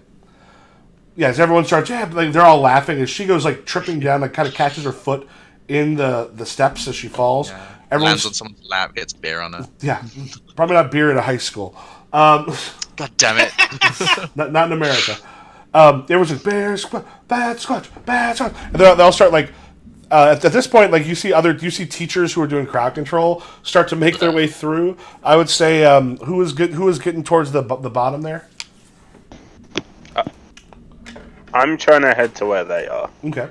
Yeah, as everyone starts, like they're all laughing as she goes like tripping down, like kind of catches her foot in the steps as she falls. Yeah. Everyone's Lands on someone's lap, gets beer on her. yeah, probably not beer at a high school. God damn it. not in America. Everyone's like bad squatch, and they all start like. At this point, like you see teachers who are doing crowd control start to make their way through. I would say who is getting towards the bottom there. I'm trying to head to where they are. Okay.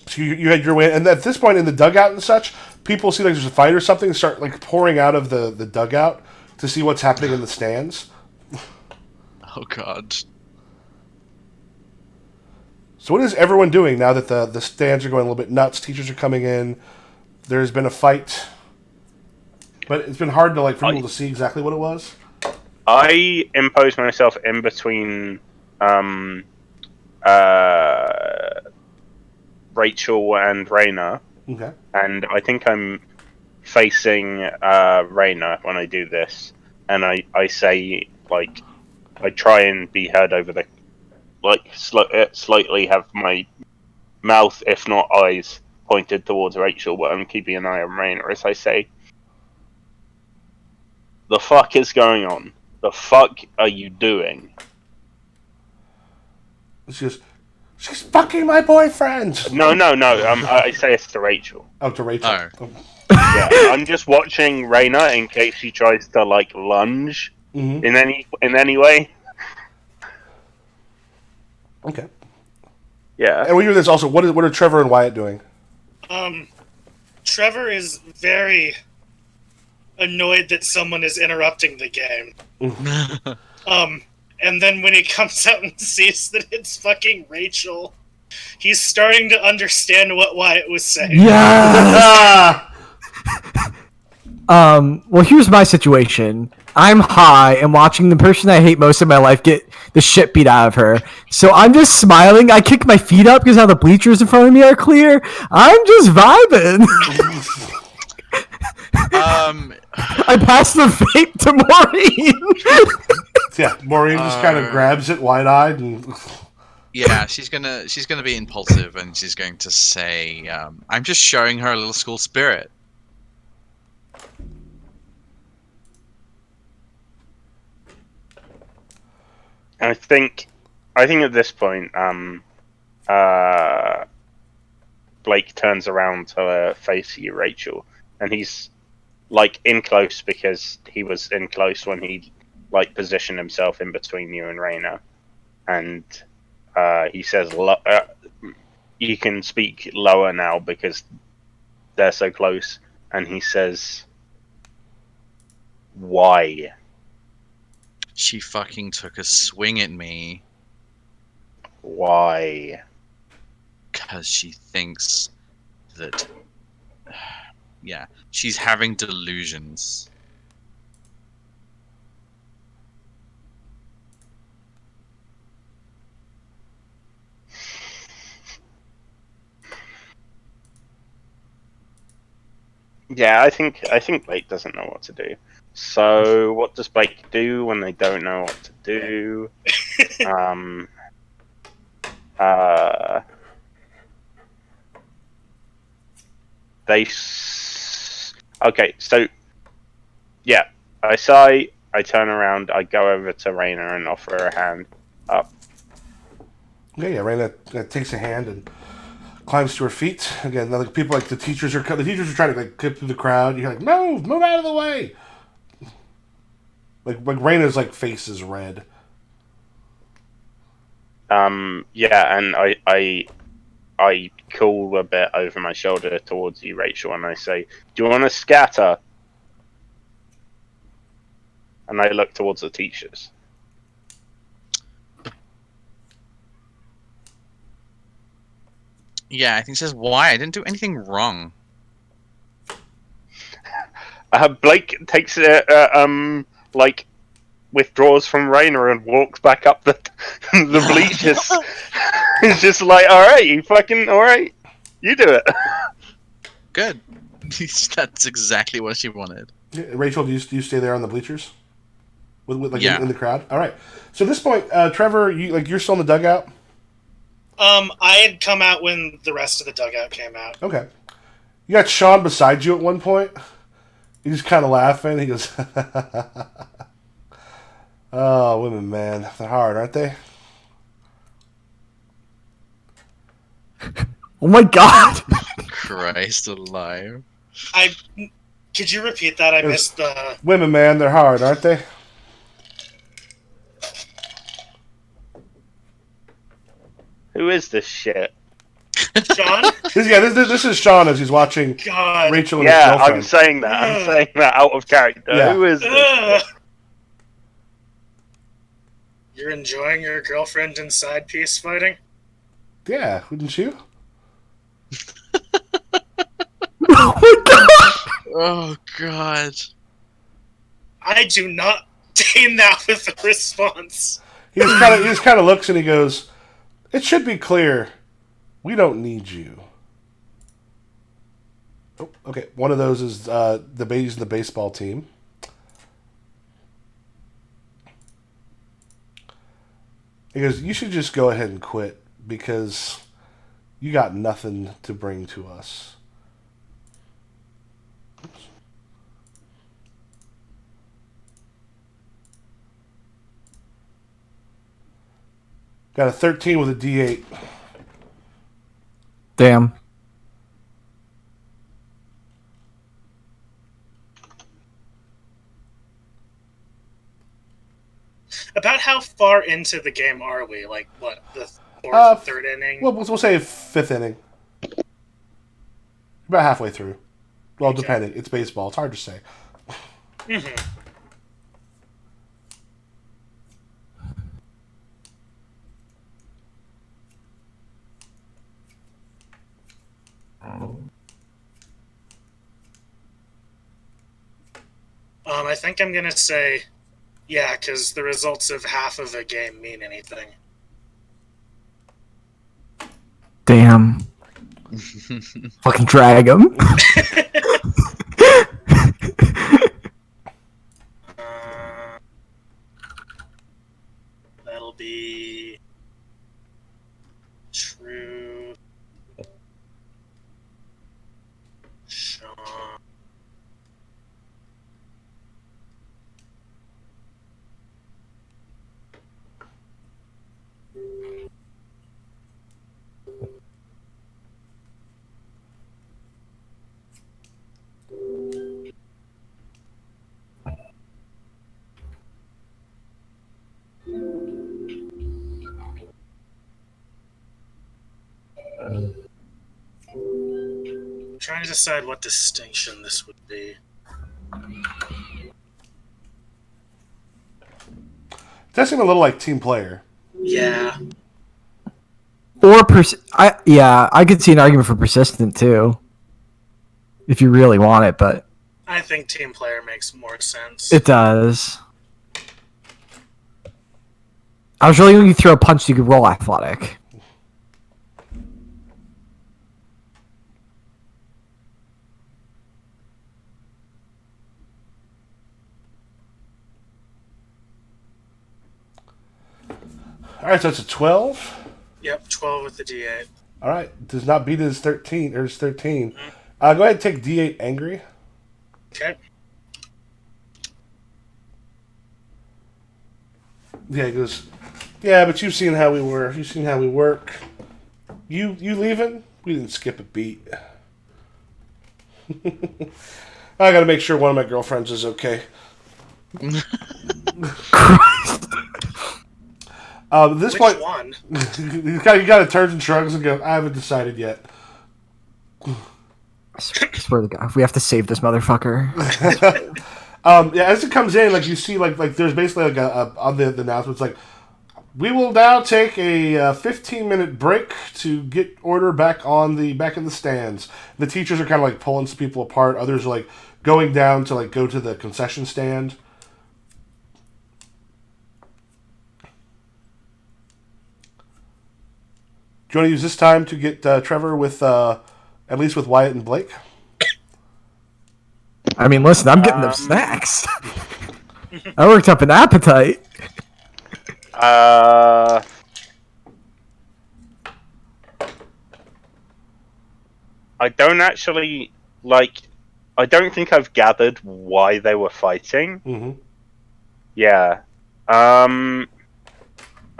So you had your way, and at this point in the dugout and such, people see like there's a fight or something, and start like pouring out of the dugout to see what's happening in the stands. Oh god. So what is everyone doing now that the stands are going a little bit nuts? Teachers are coming in. There's been a fight, but it's been hard to like for people to see exactly what it was. I imposed myself in between Rachel and Raina, Okay. and I think I'm facing Raina when I do this, and I say like I try and be heard over the like slightly have my mouth, if not eyes, pointed towards Rachel, but I'm keeping an eye on Raina as I say, "The fuck is going on? The fuck are you doing?" She's fucking my boyfriend. No. I say it's to Rachel. Oh, to Rachel. Oh. Yeah, I'm just watching Raina in case she tries to like lunge in any way. Okay. Yeah. And we hear this also. What are Trevor and Wyatt doing? Trevor is very annoyed that someone is interrupting the game. And then when he comes out and sees that it's fucking Rachel, he's starting to understand what Wyatt was saying. Yes. Well, here's my situation. I'm high and watching the person I hate most in my life get the shit beat out of her. So I'm just smiling. I kick my feet up because now the bleachers in front of me are clear. I'm just vibing. I pass the vape to Maureen. Yeah, Maureen just kind of grabs it wide-eyed and. Yeah, she's gonna be impulsive and she's going to say, "I'm just showing her a little school spirit." I think at this point, Blake turns around to face you, Rachel, and he's like in close because he was in close when he like positioned himself in between you and Raina, and he says, "You can speak lower now because they're so close," and he says, "Why?" She fucking took a swing at me Why? because she thinks that, yeah, she's having delusions. Yeah, I think Blake doesn't know what to do. So what does Blake do when they don't know what to do? Okay, so yeah, I sigh, I turn around, I go over to Raina and offer her a hand up. Yeah, Raina takes a hand and climbs to her feet. Again, like people like the teachers are trying to like clip through the crowd. You're like, move out of the way. Like Raina's like face is red. Yeah, and I call a bit over my shoulder towards you, Rachel, and I say, "Do you want to scatter?" And I look towards the teachers. Yeah, I think she says, "Why? I didn't do anything wrong." Blake takes like withdraws from Raina and walks back up the the bleachers. He's just like, "All right, you fucking all right, you do it." Good. That's exactly what she wanted. Yeah, Rachel, do you stay there on the bleachers? With like Yeah. in the crowd? All right. So at this point, Trevor, you're still in the dugout? I had come out when the rest of the dugout came out. Okay. You got Sean beside you at one point. He's kind of laughing. He goes, "Oh, women, man, they're hard, aren't they?" Oh my god. Christ alive. Could you repeat that? I missed the. Women, man, they're hard, aren't they? Who is this shit? John? This is Sean as he's watching God. Rachel and his Yeah, girlfriend. I'm saying that. I'm saying that out of character. Yeah. Who is this shit? You're enjoying your girlfriend and side piece fighting? Yeah, wouldn't you? Oh my god. Oh god. I do not deign that with a response. He just kind of looks and he goes, "It should be clear, we don't need you." Oh, okay, one of those is the baseball team. He goes, "You should just go ahead and quit because you got nothing to bring to us." Got a 13 with a D8. Damn. About how far into the game are we? Like, what? Fourth, third inning. We'll say 5th inning. About halfway through. Well, Okay. depending. It's baseball. It's hard to say. Mm-hmm. I think I'm gonna say, yeah, because the results of half of a game mean anything. Damn. Fucking drag him. That'll be true. Sean. I'm trying to decide what distinction this would be. It does seem a little like team player. Yeah. Or I could see an argument for persistent too, if you really want it, but I think team player makes more sense. it does. I was really going to throw a punch so you could roll athletic. All right, so it's a 12. Yep, 12 with the D8. All right, does not beat his 13 or his 13. Go ahead and take D8 angry. Okay. Yeah, he goes. Yeah, but you've seen how we were. You've seen how we work. You leaving? We didn't skip a beat. I got to make sure one of my girlfriends is okay. At this Which point, one? you got to turn and shrugs and go. I haven't decided yet. I swear to God, we have to save this motherfucker. Yeah, as it comes in, like you see, like there's basically like a on the announcements, like we will now take a 15-minute break to get order back in the stands. The teachers are kind of like pulling some people apart. Others are like going down to like go to the concession stand. Do you want to use this time to get Trevor with at least with Wyatt and Blake? I mean, listen, I'm getting them snacks. I worked up an appetite. I don't actually I don't think I've gathered why they were fighting. Mm-hmm. Yeah. I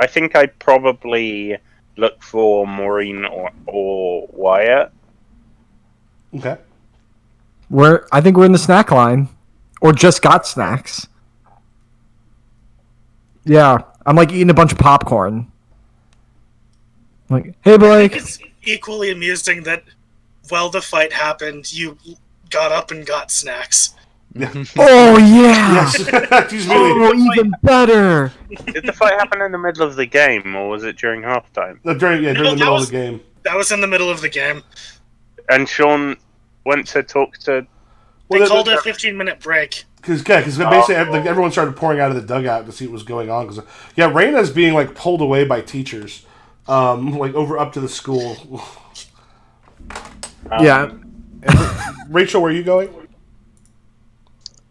think I'd probably look for Maureen or Wyatt. Okay. I think we're in the snack line, or just got snacks. Yeah, I'm like eating a bunch of popcorn. Like, hey I Blake. think it's equally amusing that while the fight happened, you got up and got snacks. Oh yeah. Yes. He's really, Oh, even better. Did the fight happen in the middle of the game, or was it during halftime? during the middle of the game. That was in the middle of the game. And Sean went to talk to. They called a 15-minute break. Because basically like, everyone started pouring out of the dugout to see what was going on. Because Raina's being like pulled away by teachers, like over up to the school. Yeah. Rachel, where are you going?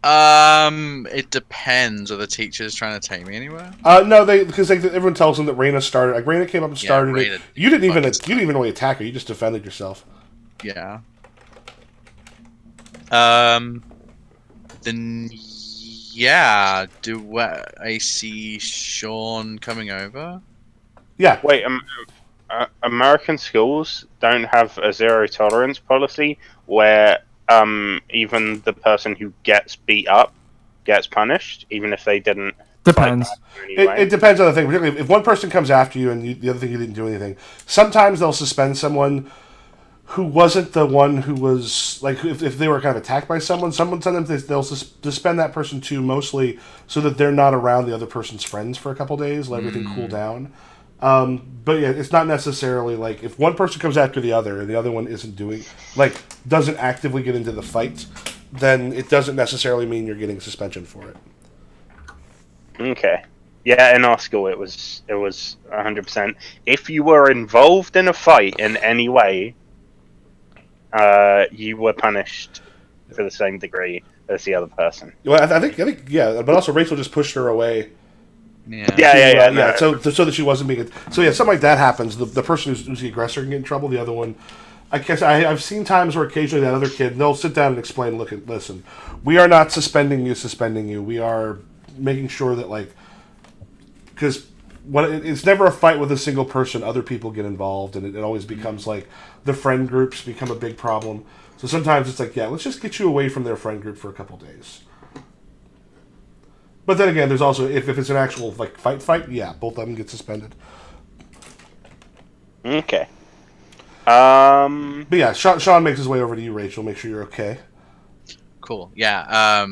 It depends. Are the teachers trying to take me anywhere? No, because everyone tells them that Raina started. Like Raina came up and started it. Raina You didn't even really attack her. You just defended yourself. Yeah. Then yeah. Do I see Sean coming over? Yeah. Wait, American schools don't have a zero tolerance policy where even the person who gets beat up gets punished, even if they didn't Depends. Anyway. It depends on the thing. Particularly if one person comes after you and the other thing you didn't do anything. Sometimes they'll suspend someone who wasn't the one who was like if they were kind of attacked by someone. Sometimes they'll suspend that person too, mostly so that they're not around the other person's friends for a couple days, let everything cool down. But yeah, it's not necessarily like if one person comes after the other and the other one doesn't actively get into the fight, then it doesn't necessarily mean you're getting suspension for it. Okay. Yeah, in our school it was 100%. If you were involved in a fight in any way, you were punished to the same degree as the other person. Well, I think, yeah. But also, Rachel just pushed her away. Yeah. No. So that she wasn't being. So yeah, something like that happens. The person who's the aggressor can get in trouble. The other one, I guess I've seen times where occasionally that other kid they'll sit down and explain. Listen, we are not suspending you. We are making sure that because it's never a fight with a single person. Other people get involved, and it always becomes like the friend groups become a big problem. So sometimes it's like, yeah, let's just get you away from their friend group for a couple days. But then again, there's also if it's an actual fight, yeah, both of them get suspended. Okay. But yeah, Sean makes his way over to you, Rachel. Make sure you're okay. Cool. Yeah.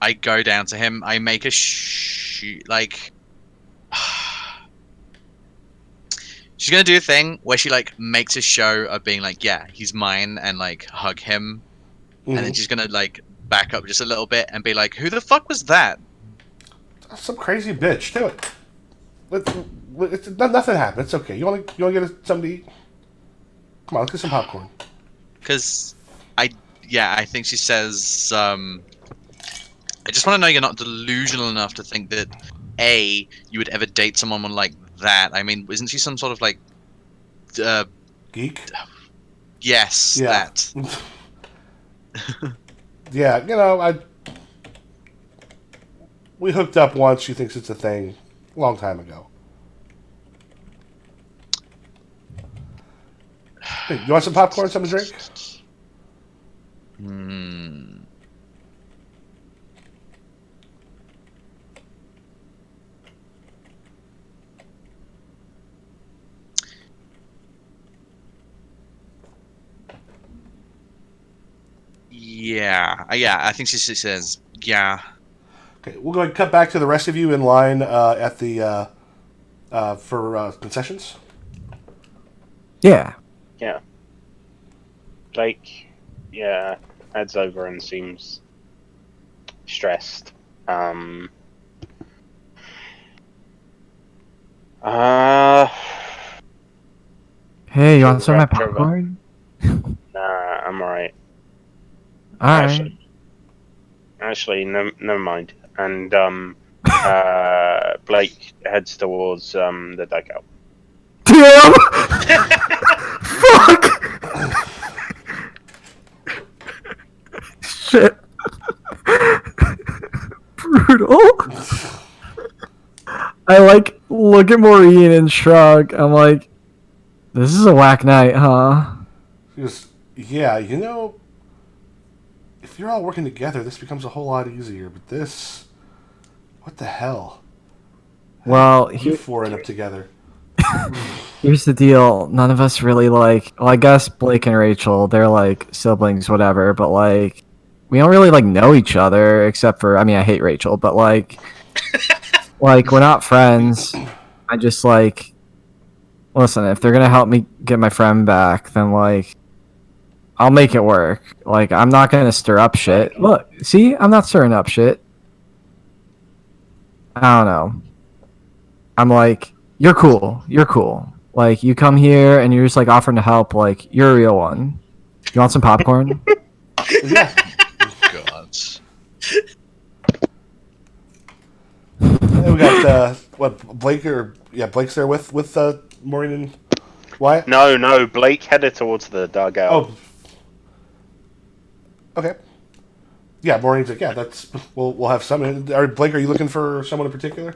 I go down to him. I make a she's gonna do a thing where she makes a show of being like, yeah, he's mine, and hug him, and then she's gonna back up just a little bit and be like, who the fuck was that? Some crazy bitch. Do it. Nothing happened. It's okay. You want to get something to eat? Come on, let's get some popcorn. Because I think she says, I just want to know you're not delusional enough to think that A, you would ever date someone like that. I mean, isn't she some sort of geek? Yes, yeah. that. Yeah, we hooked up once. She thinks it's a thing, a long time ago. Hey, you want some popcorn, something to drink? Yeah. I think she says, yeah. Okay, we'll go ahead and cut back to the rest of you in line at the for concessions. Yeah. Yeah. Heads over and seems stressed. Hey, you want some of my popcorn? Nah, I'm alright. Alright. Actually, never mind. And Blake heads towards the dugout. Damn! Fuck! Shit. Brutal. I look at Maureen and shrug. I'm like, this is a whack night, huh? She goes, yeah, if you're all working together, this becomes a whole lot easier. But this, what the hell? Well, you four end up together. Here's the deal. None of us really well, I guess Blake and Rachel, they're siblings, whatever, but we don't really know each other except for, I mean, I hate Rachel, but we're not friends. I just listen, if they're gonna help me get my friend back, then I'll make it work. I'm not gonna stir up shit. Look, see, I'm not stirring up shit. I don't know. I'm you're cool. You're cool. You come here and you're just offering to help. You're a real one. You want some popcorn? Yeah. God. And we got Blake's there with Maureen and Wyatt. No, Blake headed towards the dugout. Oh. Okay. Yeah, Maureen's that's we'll have some. Blake, are you looking for someone in particular?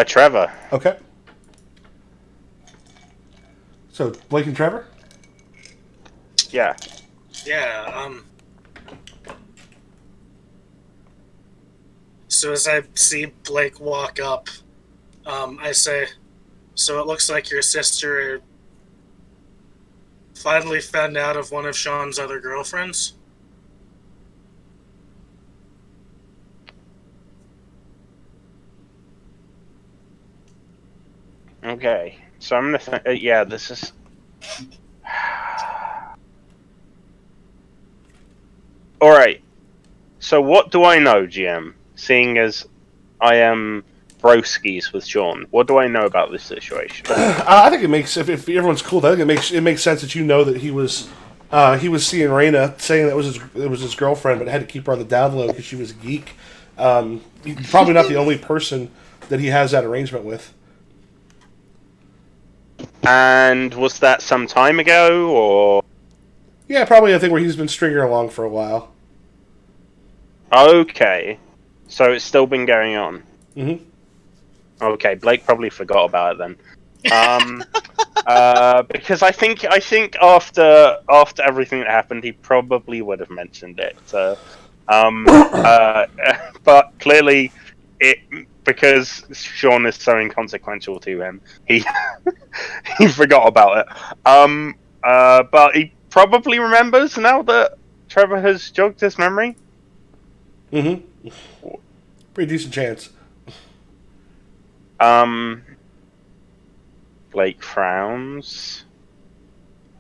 Trevor. Okay. So Blake and Trevor. Yeah. Yeah. So as I see Blake walk up, I say, "So it looks like your sister finally found out of one of Sean's other girlfriends?" Okay, so I'm gonna think. Yeah, this is. All right. So what do I know, GM? Seeing as I am broskies with Sean, what do I know about this situation? I think it makes if everyone's cool. I think it makes sense that you know that he was seeing Raina, saying that it was his girlfriend, but had to keep her on the down low because she was a geek. He's probably not the only person that he has that arrangement with. And was that some time ago, or? Yeah, probably a thing where he's been stringing her along for a while. Okay, so it's still been going on. Mm-hmm. Okay, Blake probably forgot about it then. Because I think after everything that happened, he probably would have mentioned it. But clearly, because Sean is so inconsequential to him, he he forgot about it. But he probably remembers now that Trevor has jogged his memory. Mm-hmm. Pretty decent chance. Blake frowns.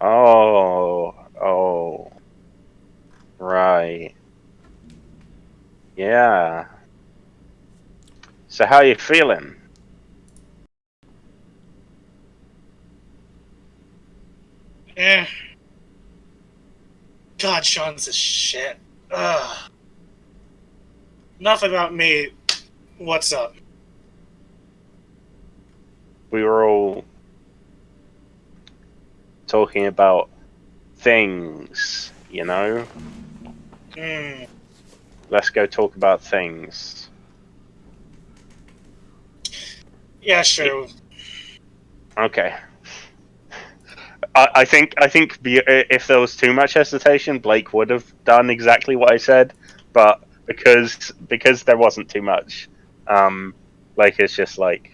Oh, right. Yeah. So how you feeling? Eh. God, Sean's a shit. Ugh. Enough about me. What's up? We were all talking about things, you know? Hmm. Let's go talk about things. Yeah, sure. Okay. I think if there was too much hesitation, Blake would have done exactly what I said, but because there wasn't too much, Blake is just like,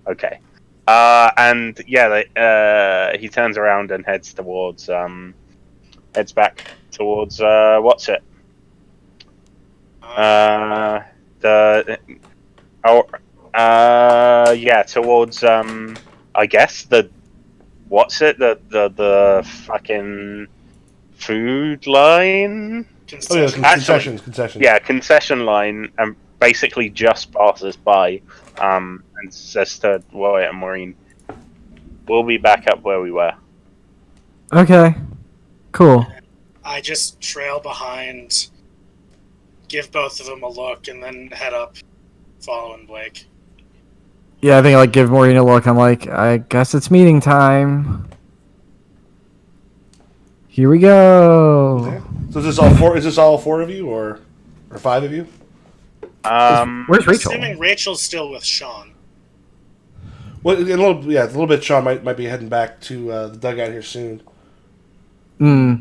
okay, and yeah, he turns around and heads back towards what's it? The oh yeah, towards I guess the what's it? The fucking food line? Oh yeah, Concession. concessions. Yeah, concession line, and basically just passes by, and says to Wyatt and Maureen, "We'll be back up where we were." Okay. Cool. I just trail behind, give both of them a look, and then head up, following Blake. Yeah, I think I like give Maureen a look. I'm like, I guess it's meeting time. Here we go. Okay. So is this all four? Is this all four of you, or five of you? Where's Rachel? Assuming Rachel's still with Sean. Well, a little bit. Sean might be heading back to the dugout here soon. Hmm.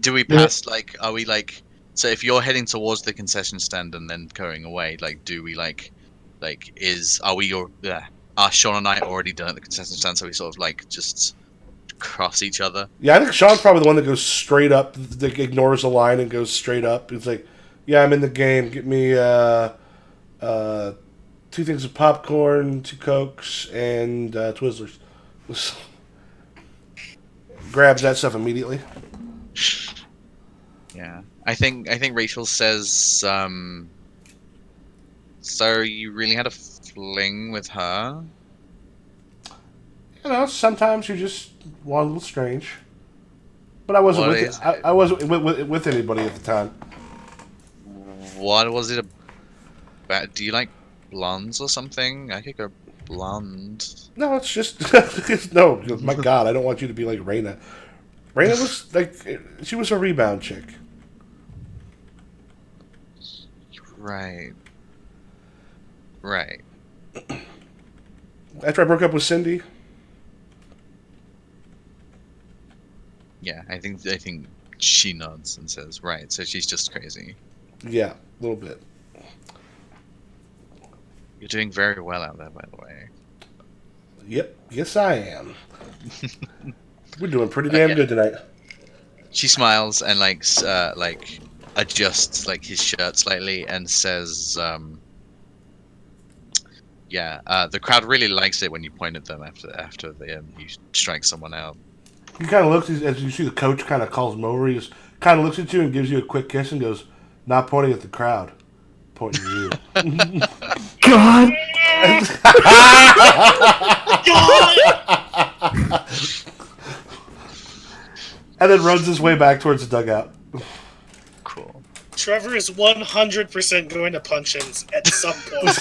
Do we pass are we so if you're heading towards the concession stand and then going away, do we are Sean and I already done at the concession stand, so we sort of just cross each other? Yeah, I think Sean's probably the one that goes straight up, that ignores the line and goes straight up. It's like, yeah, I'm in the game. Get me 2 things of popcorn, 2 Cokes, and Twizzlers. Grabs that stuff immediately. Yeah, I think Rachel says, so you really had a fling with her? You know, sometimes you just want a little strange. But I wasn't I wasn't with anybody at the time. What was it about? Do you like blondes or something? I could go blonde. No, it's just no. My God, I don't want you to be like Raina. Raina was like, she was a rebound chick. Right. After I broke up with Cindy. Yeah, I think she nods and says, right, so she's just crazy. Yeah, a little bit. You're doing very well out there, by the way. Yep, yes I am. We're doing pretty damn good tonight. She smiles and like adjusts like his shirt slightly and says, "Yeah, the crowd really likes it when you point at them after you strike someone out." He kind of looks as you see the coach kind of calls him over. He just kind of looks at you and gives you a quick kiss and goes, "Not pointing at the crowd, pointing at you." God. And then runs his way back towards the dugout. Cool. Trevor is 100% going to punch him at some point.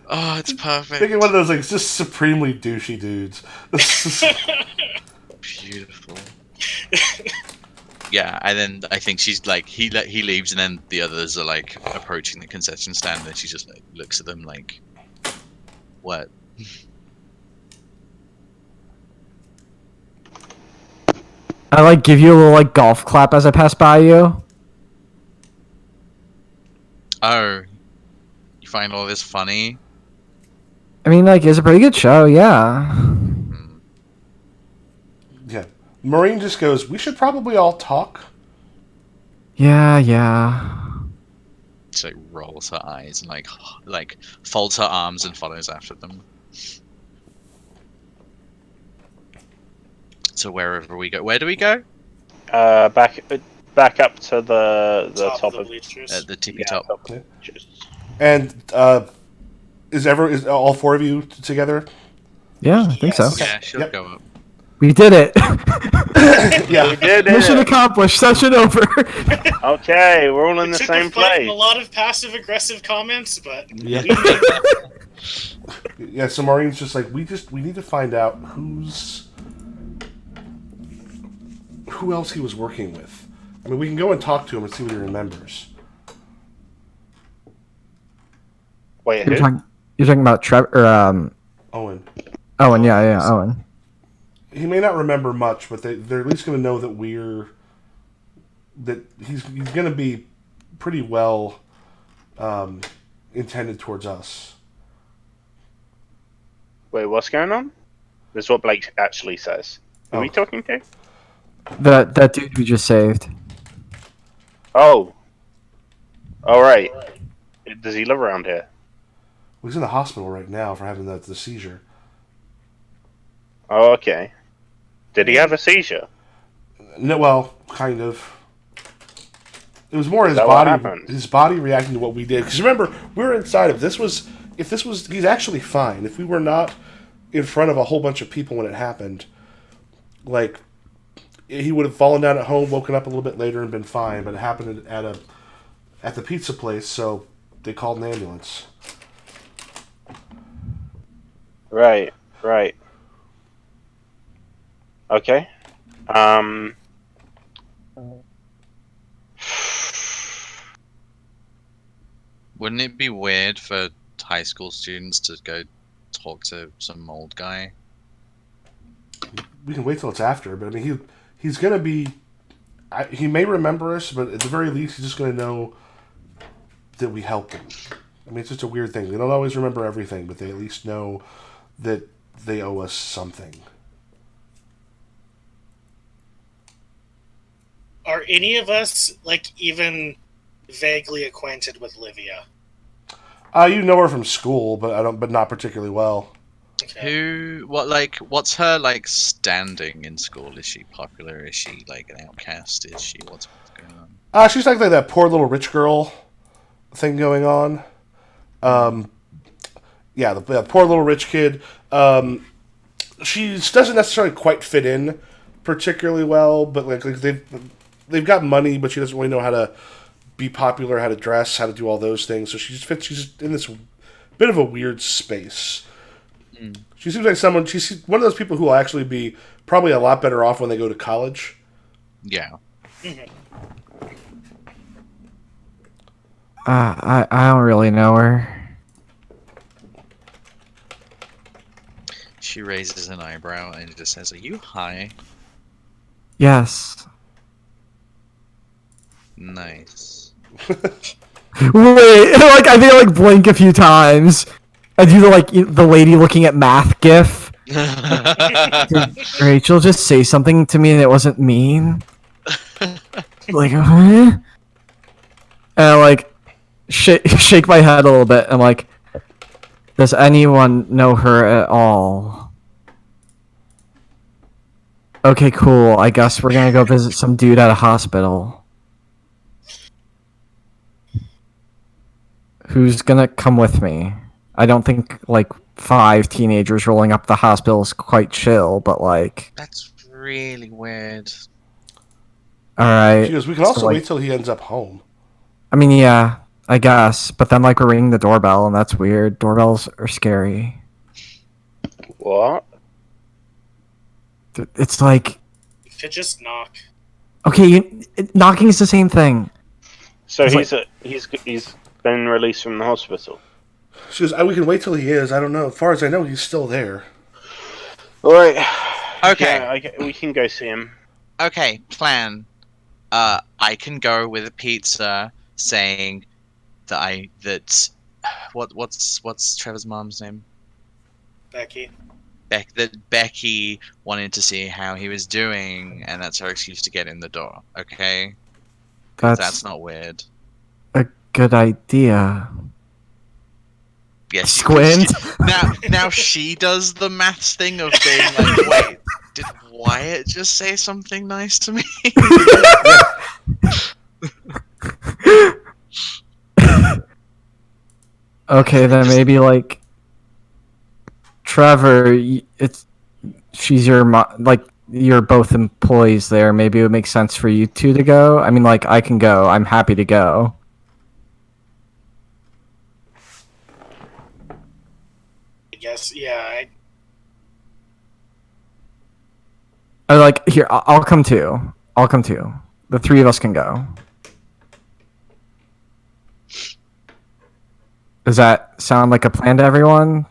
Oh, it's perfect. Thinking one of those like just supremely douchey dudes. Beautiful. Yeah, and then I think she's like he leaves, and then the others are like approaching the concession stand, and she just like looks at them like, "What?" I like give you a little like golf clap as I pass by you. Oh, you find all this funny? I mean, like, it's a pretty good show, yeah. Hmm. Yeah. Maureen just goes, "We should probably all talk." Yeah. She like rolls her eyes and like folds her arms and follows after them. So wherever we go, where do we go? Back up to the top the of bleachers. The tippy yeah, top. top of the bleachers. And is all four of you together? Yeah, I think so. Yes. Yeah, she'll Yep. go up. We did it. Yeah. We did Mission it. accomplished. Session over. Okay, we're all in the It took same a fight and place. a lot of passive aggressive comments, but Yeah. Yeah, so Maureen's just like, we need to find out who else he was working with. I mean, we can go and talk to him and see what he remembers. Wait, You're who? talking about Trevor or Owen. Owen. Yeah, Owen. He may not remember much, but they're at least going to know that he's going to be pretty well intended towards us. Wait, what's going on? This is what Blake actually says. Who are we Oh. talking to? That dude we just saved. Oh. Alright. Does he live around here? Well, he's in the hospital right now for having the seizure. Oh, okay. Did he have a seizure? No, well, kind of. It was more Is that what happened? his body reacting to what we did. Because remember, we were inside of this. He's actually fine. If we were not in front of a whole bunch of people when it happened, like, he would have fallen down at home, woken up a little bit later, and been fine. But it happened at the pizza place, so they called an ambulance. Right. Okay. Wouldn't it be weird for high school students to go talk to some old guy? We can wait till it's after, but I mean, he's gonna be. He may remember us, but at the very least, he's just gonna know that we helped him. I mean, it's just a weird thing. They don't always remember everything, but they at least know that they owe us something. are any of us like even vaguely acquainted with Livia? You know her from school, but not particularly well. Okay. What's her like standing in school? Is she popular? Is she like an outcast? Is she what's going on? She's like that poor little rich girl thing going on. Yeah, the poor little rich kid. She doesn't necessarily quite fit in particularly well, but like they've got money, but she doesn't really know how to be popular, how to dress, how to do all those things. So she just fits. She's in this bit of a weird space. Mm. She seems like someone. She's one of those people who will actually be probably a lot better off when they go to college. Yeah. I don't really know her. She raises an eyebrow and just says, "Are you high?" Yes. Nice. Wait, like I think I like blink a few times. I do the lady looking at math gif. Did Rachel just say something to me and it wasn't mean? Like, huh? And I like shake my head a little bit. I'm like, does anyone know her at all? Okay, cool. I guess we're gonna go visit some dude at a hospital. Who's gonna come with me? I don't think like 5 teenagers rolling up the hospital is quite chill, but like, That's really weird. all right. She goes, we can so, also like, wait till he ends up home. I mean, yeah, I guess. But then like we're ringing the doorbell, and that's weird. Doorbells are scary. What? It's like, You could just knock. okay, knocking is the same thing. So It's he's been released from the hospital. She goes, we can wait till he is. I don't know. As far as I know, he's still there. All right. Okay. Yeah, we can go see him. Okay, plan. I can go with a pizza saying that what's Trevor's mom's name? Becky. That Becky wanted to see how he was doing, and that's her excuse to get in the door. Okay, 'cause that's not weird. a good idea. Yes, Squint. Now she does the maths thing of being like, wait, did Wyatt just say something nice to me? Okay, then maybe like Trevor, she's your like you're both employees there. Maybe it would make sense for you two to go. I mean, like I can go. I'm happy to go. I guess, yeah. I like here. I'll come too. I'll come too. The 3 of us can go. Does that sound like a plan to everyone?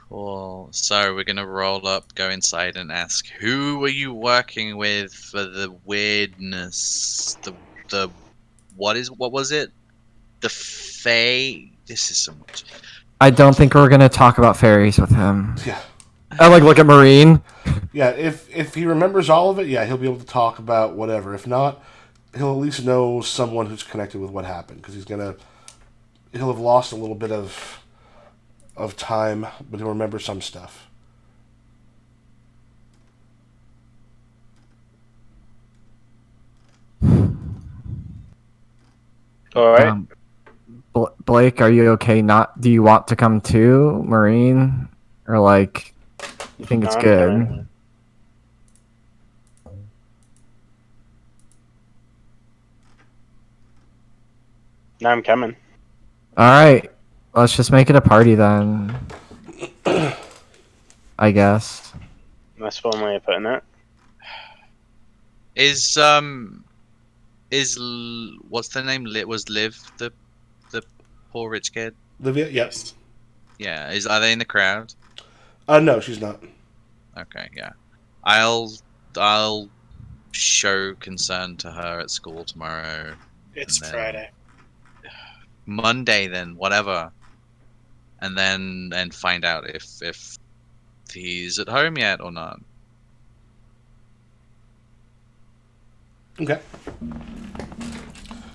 Cool. So we're gonna roll up, go inside, and ask, who were you working with for the weirdness? The what was it? The Fae. This is so much. I don't think we're gonna talk about fairies with him. Yeah. I like look at Marine. Yeah, if he remembers all of it, yeah, he'll be able to talk about whatever. If not, he'll at least know someone who's connected with what happened, because he'll have lost a little bit of time, but he'll remember some stuff. All right. Blake, are you okay? Do you want to come too, Marine? Or like, you think it's No, I'm good? coming. No, I'm coming. All right, let's just make it a party then. I guess. That's one way of putting it. What's the name? Was Liv the poor rich kid? Livia, yes. Yeah. Are they in the crowd? No, she's not. Okay. Yeah. I'll show concern to her at school tomorrow. It's And then- Friday. Monday then, whatever. And then find out if he's at home yet or not. Okay.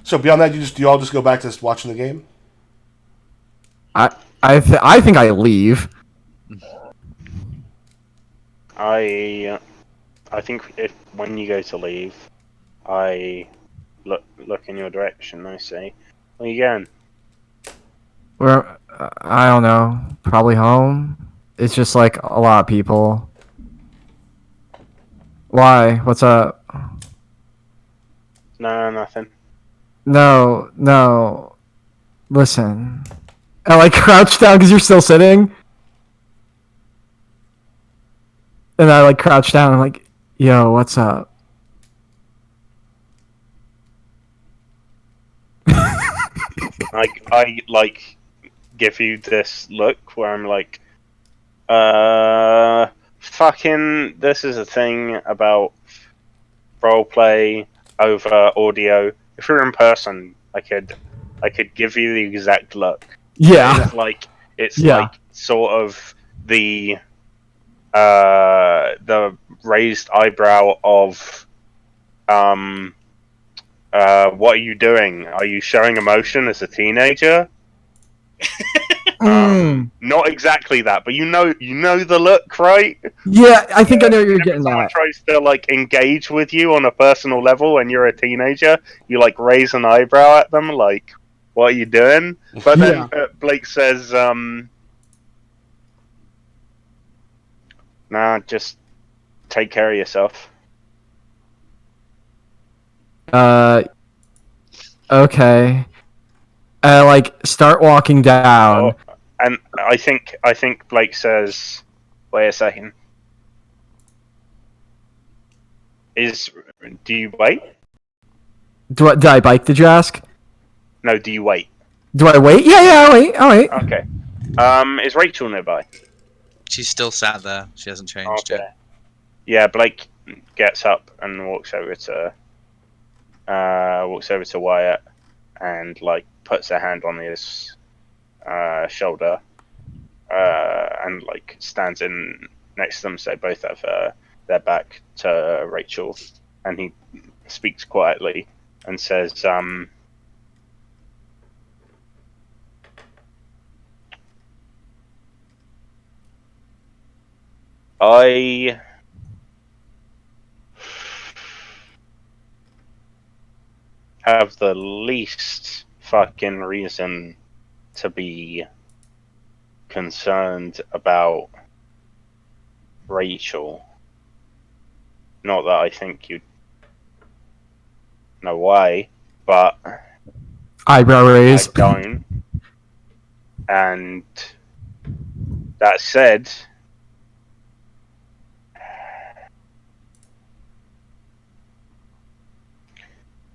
So beyond that, you all just go back to watching the game? I think I leave. I think if when you go to leave, I look in your direction. I say, "Where you going?" I don't know. Probably home. It's just like a lot of people. Why? What's up? No, nothing. No. Listen. I like crouch down because you're still sitting. And I like crouch down. I'm like, yo, what's up? I give you this look where I'm like, fucking, this is a thing about roleplay over audio. if you're in person, I could give you the exact look. Yeah. It's Yeah. like sort of the raised eyebrow of what are you doing? Are you showing emotion as a teenager? Not exactly that, but you know the look, right? Yeah, I think I know what you're Whenever getting someone at. tries to like engage with you on a personal level and you're a teenager, you like raise an eyebrow at them, like, "What are you doing?" But then Blake says, "Nah, just take care of yourself." Okay. Like start walking down. Oh, and I think Blake says, "Wait a second. Do you wait? Did I bike? Did you ask? No, do you wait?" Do I wait? Yeah, I'll wait. I'll wait. Okay. Is Rachel nearby? She's still sat there. She hasn't changed Okay. yet. Yeah, Blake gets up and walks over to Wyatt and like puts a hand on his shoulder and like stands in next to them, so both have their back to Rachel, and he speaks quietly and says, I have the least fucking reason to be concerned about Rachel. Not that I think you know why, but Eyebrow raise. I don't. And that said,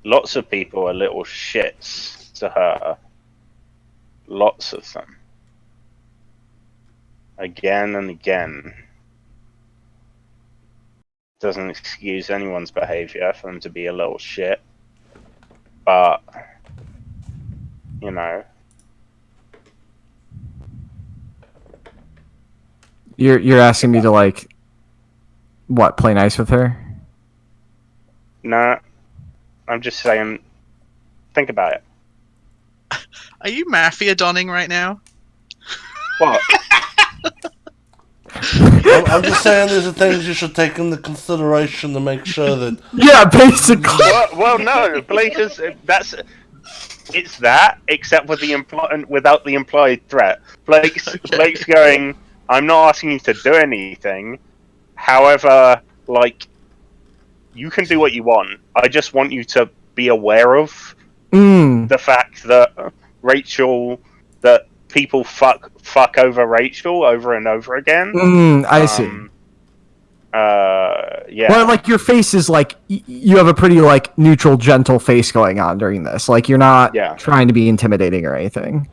lots of people are little shits to her. Lots of them. Again and again. Doesn't excuse anyone's behavior for them to be a little shit. But, you know. You're asking me to like what, play nice with her? Nah, I'm just saying, think about it. Are you mafia donning right now? What? I'm just saying these are things you should take into consideration to make sure that. Yeah, basically. well, no, Blake is it's that, except with without the implied threat. Blake's going, I'm not asking you to do anything. However, like, you can do what you want. I just want you to be aware of the fact that that people fuck over Rachel over and over again. I see. Yeah. Well, like your face is like you have a pretty like neutral, gentle face going on during this. Like you're not trying to be intimidating or anything.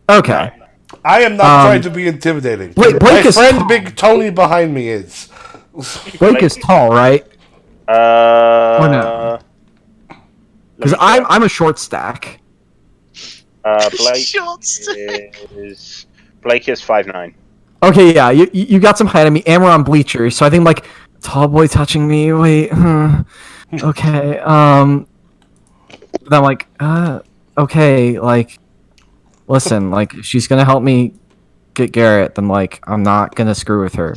Okay. No. I am not trying to be intimidating. Blake My is friend tall. Big Tony behind me is. Blake is tall, right? Or no? Because I'm a short stack. Blake is 5'9". Okay, yeah, you got some height on me, and we're on Bleacher, so I think like tall boy touching me. Wait, okay. Then I'm like, okay, like, listen, like, if she's gonna help me get Garrett, then like, I'm not gonna screw with her.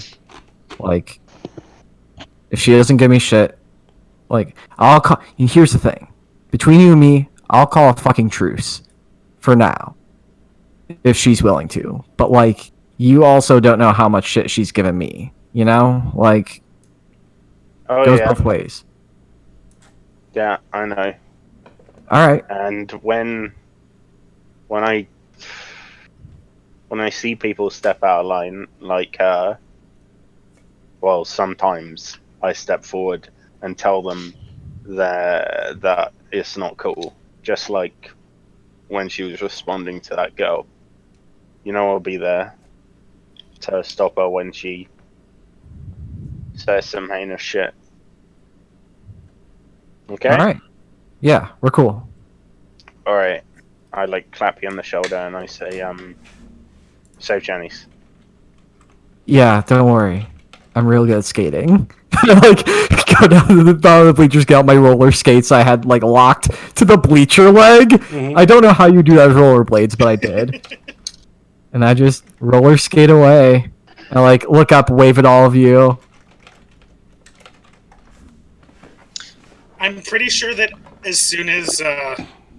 Like, if she doesn't give me shit, like, I'll call. And here's the thing, between you and me, I'll call a fucking truce, for now, if she's willing to. But like, you also don't know how much shit she's given me. You know, like, goes both ways. Yeah, I know. All right. And when I see people step out of line, like well, sometimes I step forward and tell them that it's not cool. Just like when she was responding to that girl. You know, I'll be there to stop her when she says some heinous shit. Okay? All right. Yeah, we're cool. All right. I like clap you on the shoulder and I say, save Janice. Yeah, don't worry. I'm real good at skating. Like, go down to the bottom of the bleachers, get out my roller skates I had, like, locked to the bleacher leg. I don't know how you do that with rollerblades, but I did. And I just roller skate away. I, like, look up, wave at all of you. I'm pretty sure that as soon as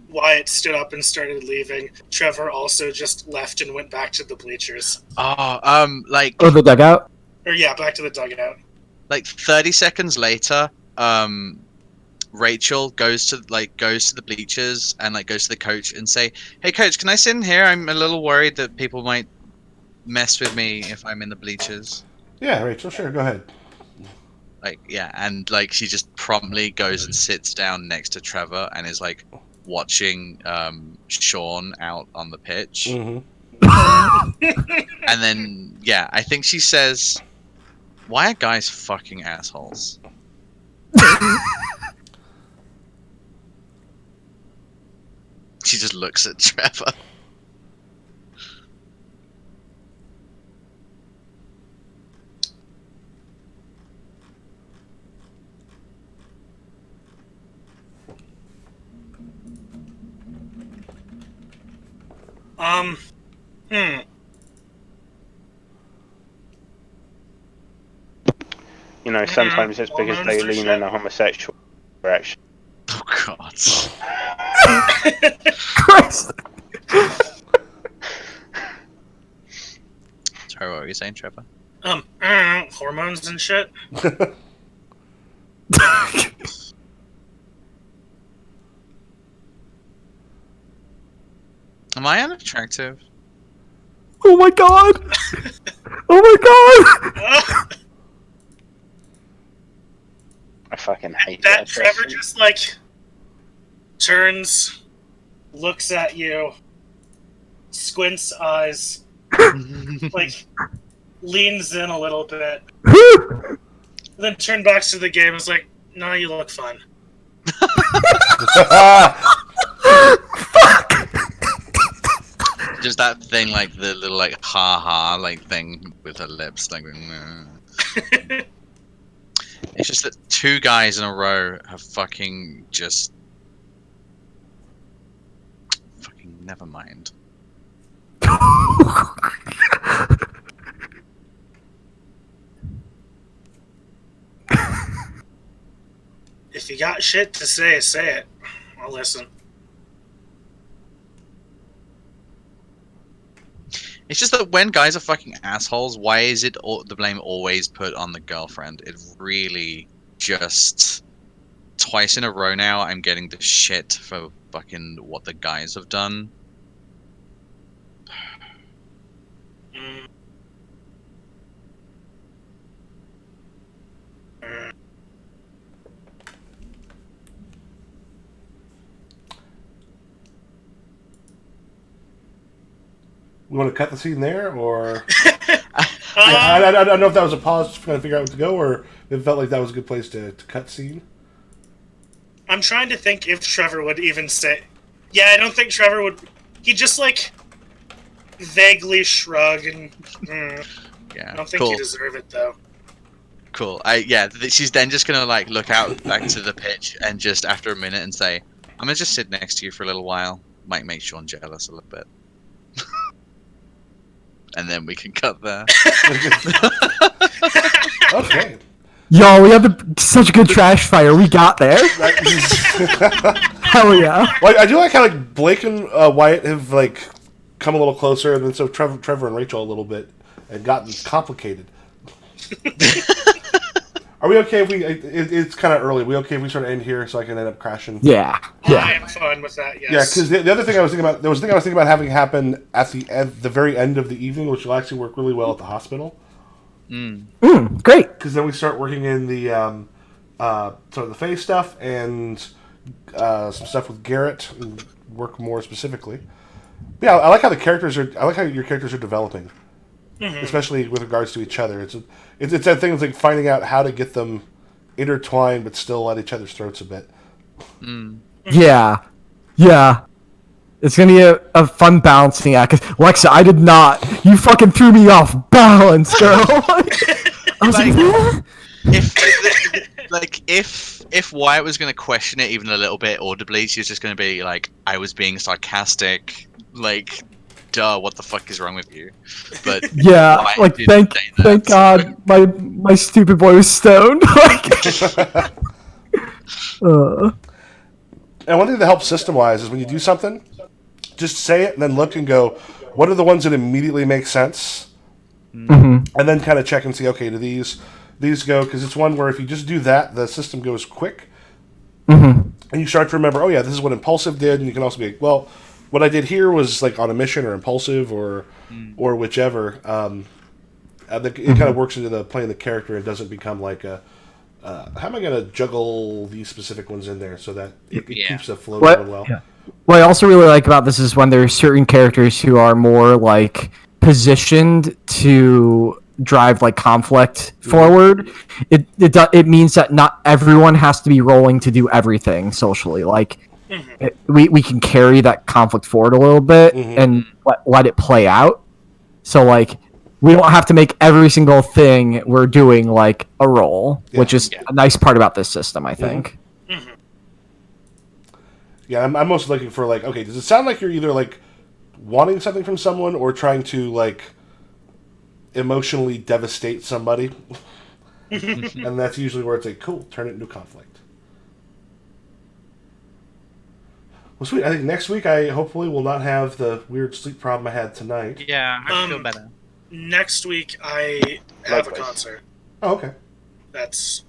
Wyatt stood up and started leaving, Trevor also just left and went back to the bleachers. Like Or the dugout. Or yeah, back to the dugout. like 30 seconds later, Rachel goes to the bleachers and like goes to the coach and say, "Hey coach, can I sit in here? I'm a little worried that people might mess with me if I'm in the bleachers." Yeah, Rachel, sure, go ahead. Like, yeah, and like she just promptly goes and sits down next to Trevor and is like watching Sean out on the pitch. Mm-hmm. And then yeah, I think she says, "Why are guys fucking assholes?" She just looks at Trevor. You know, sometimes it's because they lean in a homosexual direction. Oh god. Christ. Sorry, what were you saying, Trevor? Hormones and shit. Am I unattractive? Oh my god. Oh my god. I fucking hate That that. Trevor person. just like turns, looks at you, squints eyes, like leans in a little bit, then turn back to the game. And is like, "No, you look fun." Just that thing, like the little like ha ha like thing with her lips, like. It's just that two guys in a row have fucking just. Fucking never mind. If you got shit to say, say it. I'll listen. It's just that when guys are fucking assholes, why is it the blame always put on the girlfriend? It really just twice in a row now I'm getting the shit for fucking what the guys have done. We want to cut the scene there, or I don't know if that was a pause to kind of figure out what to go, or it felt like that was a good place to cut scene. I'm trying to think if Trevor would even say. Yeah, I don't think Trevor would. He just like vaguely shrug and. Yeah, I don't think you deserve it though. Cool. She's then just gonna like look out back to the pitch and just after a minute and say, "I'm gonna just sit next to you for a little while. Might make Sean jealous a little bit." And then we can cut there. Okay. Yo, we had such a good trash fire. We got there. Hell yeah. Well, I do like how like Blake and Wyatt have like come a little closer, and then so Trevor and Rachel a little bit, and gotten complicated. Are we okay if we? It's kind of early. We okay if we sort of end here so I can end up crashing? Yeah. I Yeah. am fine with that. Yes. Yeah, because the other thing I was thinking about, there was a thing I was thinking about having happen at the very end of the evening, which will actually work really well at the hospital. Great. Because then we start working in the sort of the face stuff and some stuff with Garrett and work more specifically. But yeah, I like how the characters are. I like how your characters are developing, especially with regards to each other. It's that thing. It's like finding out how to get them intertwined, but still at each other's throats a bit. Yeah. Yeah. It's gonna be a fun balancing act. 'Cause, Lexa, I did not. You fucking threw me off balance, girl. I was like, what? If Wyatt was going to question it even a little bit audibly, she was just going to be like, "I was being sarcastic." Like, duh, what the fuck is wrong with you? But Yeah, Wyatt like didn't say that. thank God my stupid boy was stoned. And one thing that helps system-wise is when you do something, just say it and then look and go, what are the ones that immediately make sense? And then kind of check and see, okay, do these go? Because it's one where if you just do that, the system goes quick. And you start to remember, oh yeah, this is what impulsive did. And you can also be like, well, what I did here was like on a mission or impulsive or whichever. I think it kind of works into the playing the character and doesn't become like a how am I going to juggle these specific ones in there so that it keeps the flow going well. What I also really like about this is when there's certain characters who are more like positioned to drive like conflict forward. It means that not everyone has to be rolling to do everything socially. Like we can carry that conflict forward a little bit and let it play out. So like we don't have to make every single thing we're doing like a roll, which is a nice part about this system, I think. Yeah, I'm mostly looking for like, okay, does it sound like you're either like wanting something from someone or trying to like emotionally devastate somebody? And that's usually where it's like, cool, turn it into conflict. Well, sweet. I think next week I hopefully will not have the weird sleep problem I had tonight. Yeah, I feel better. Next week I have a concert. Oh, okay. That's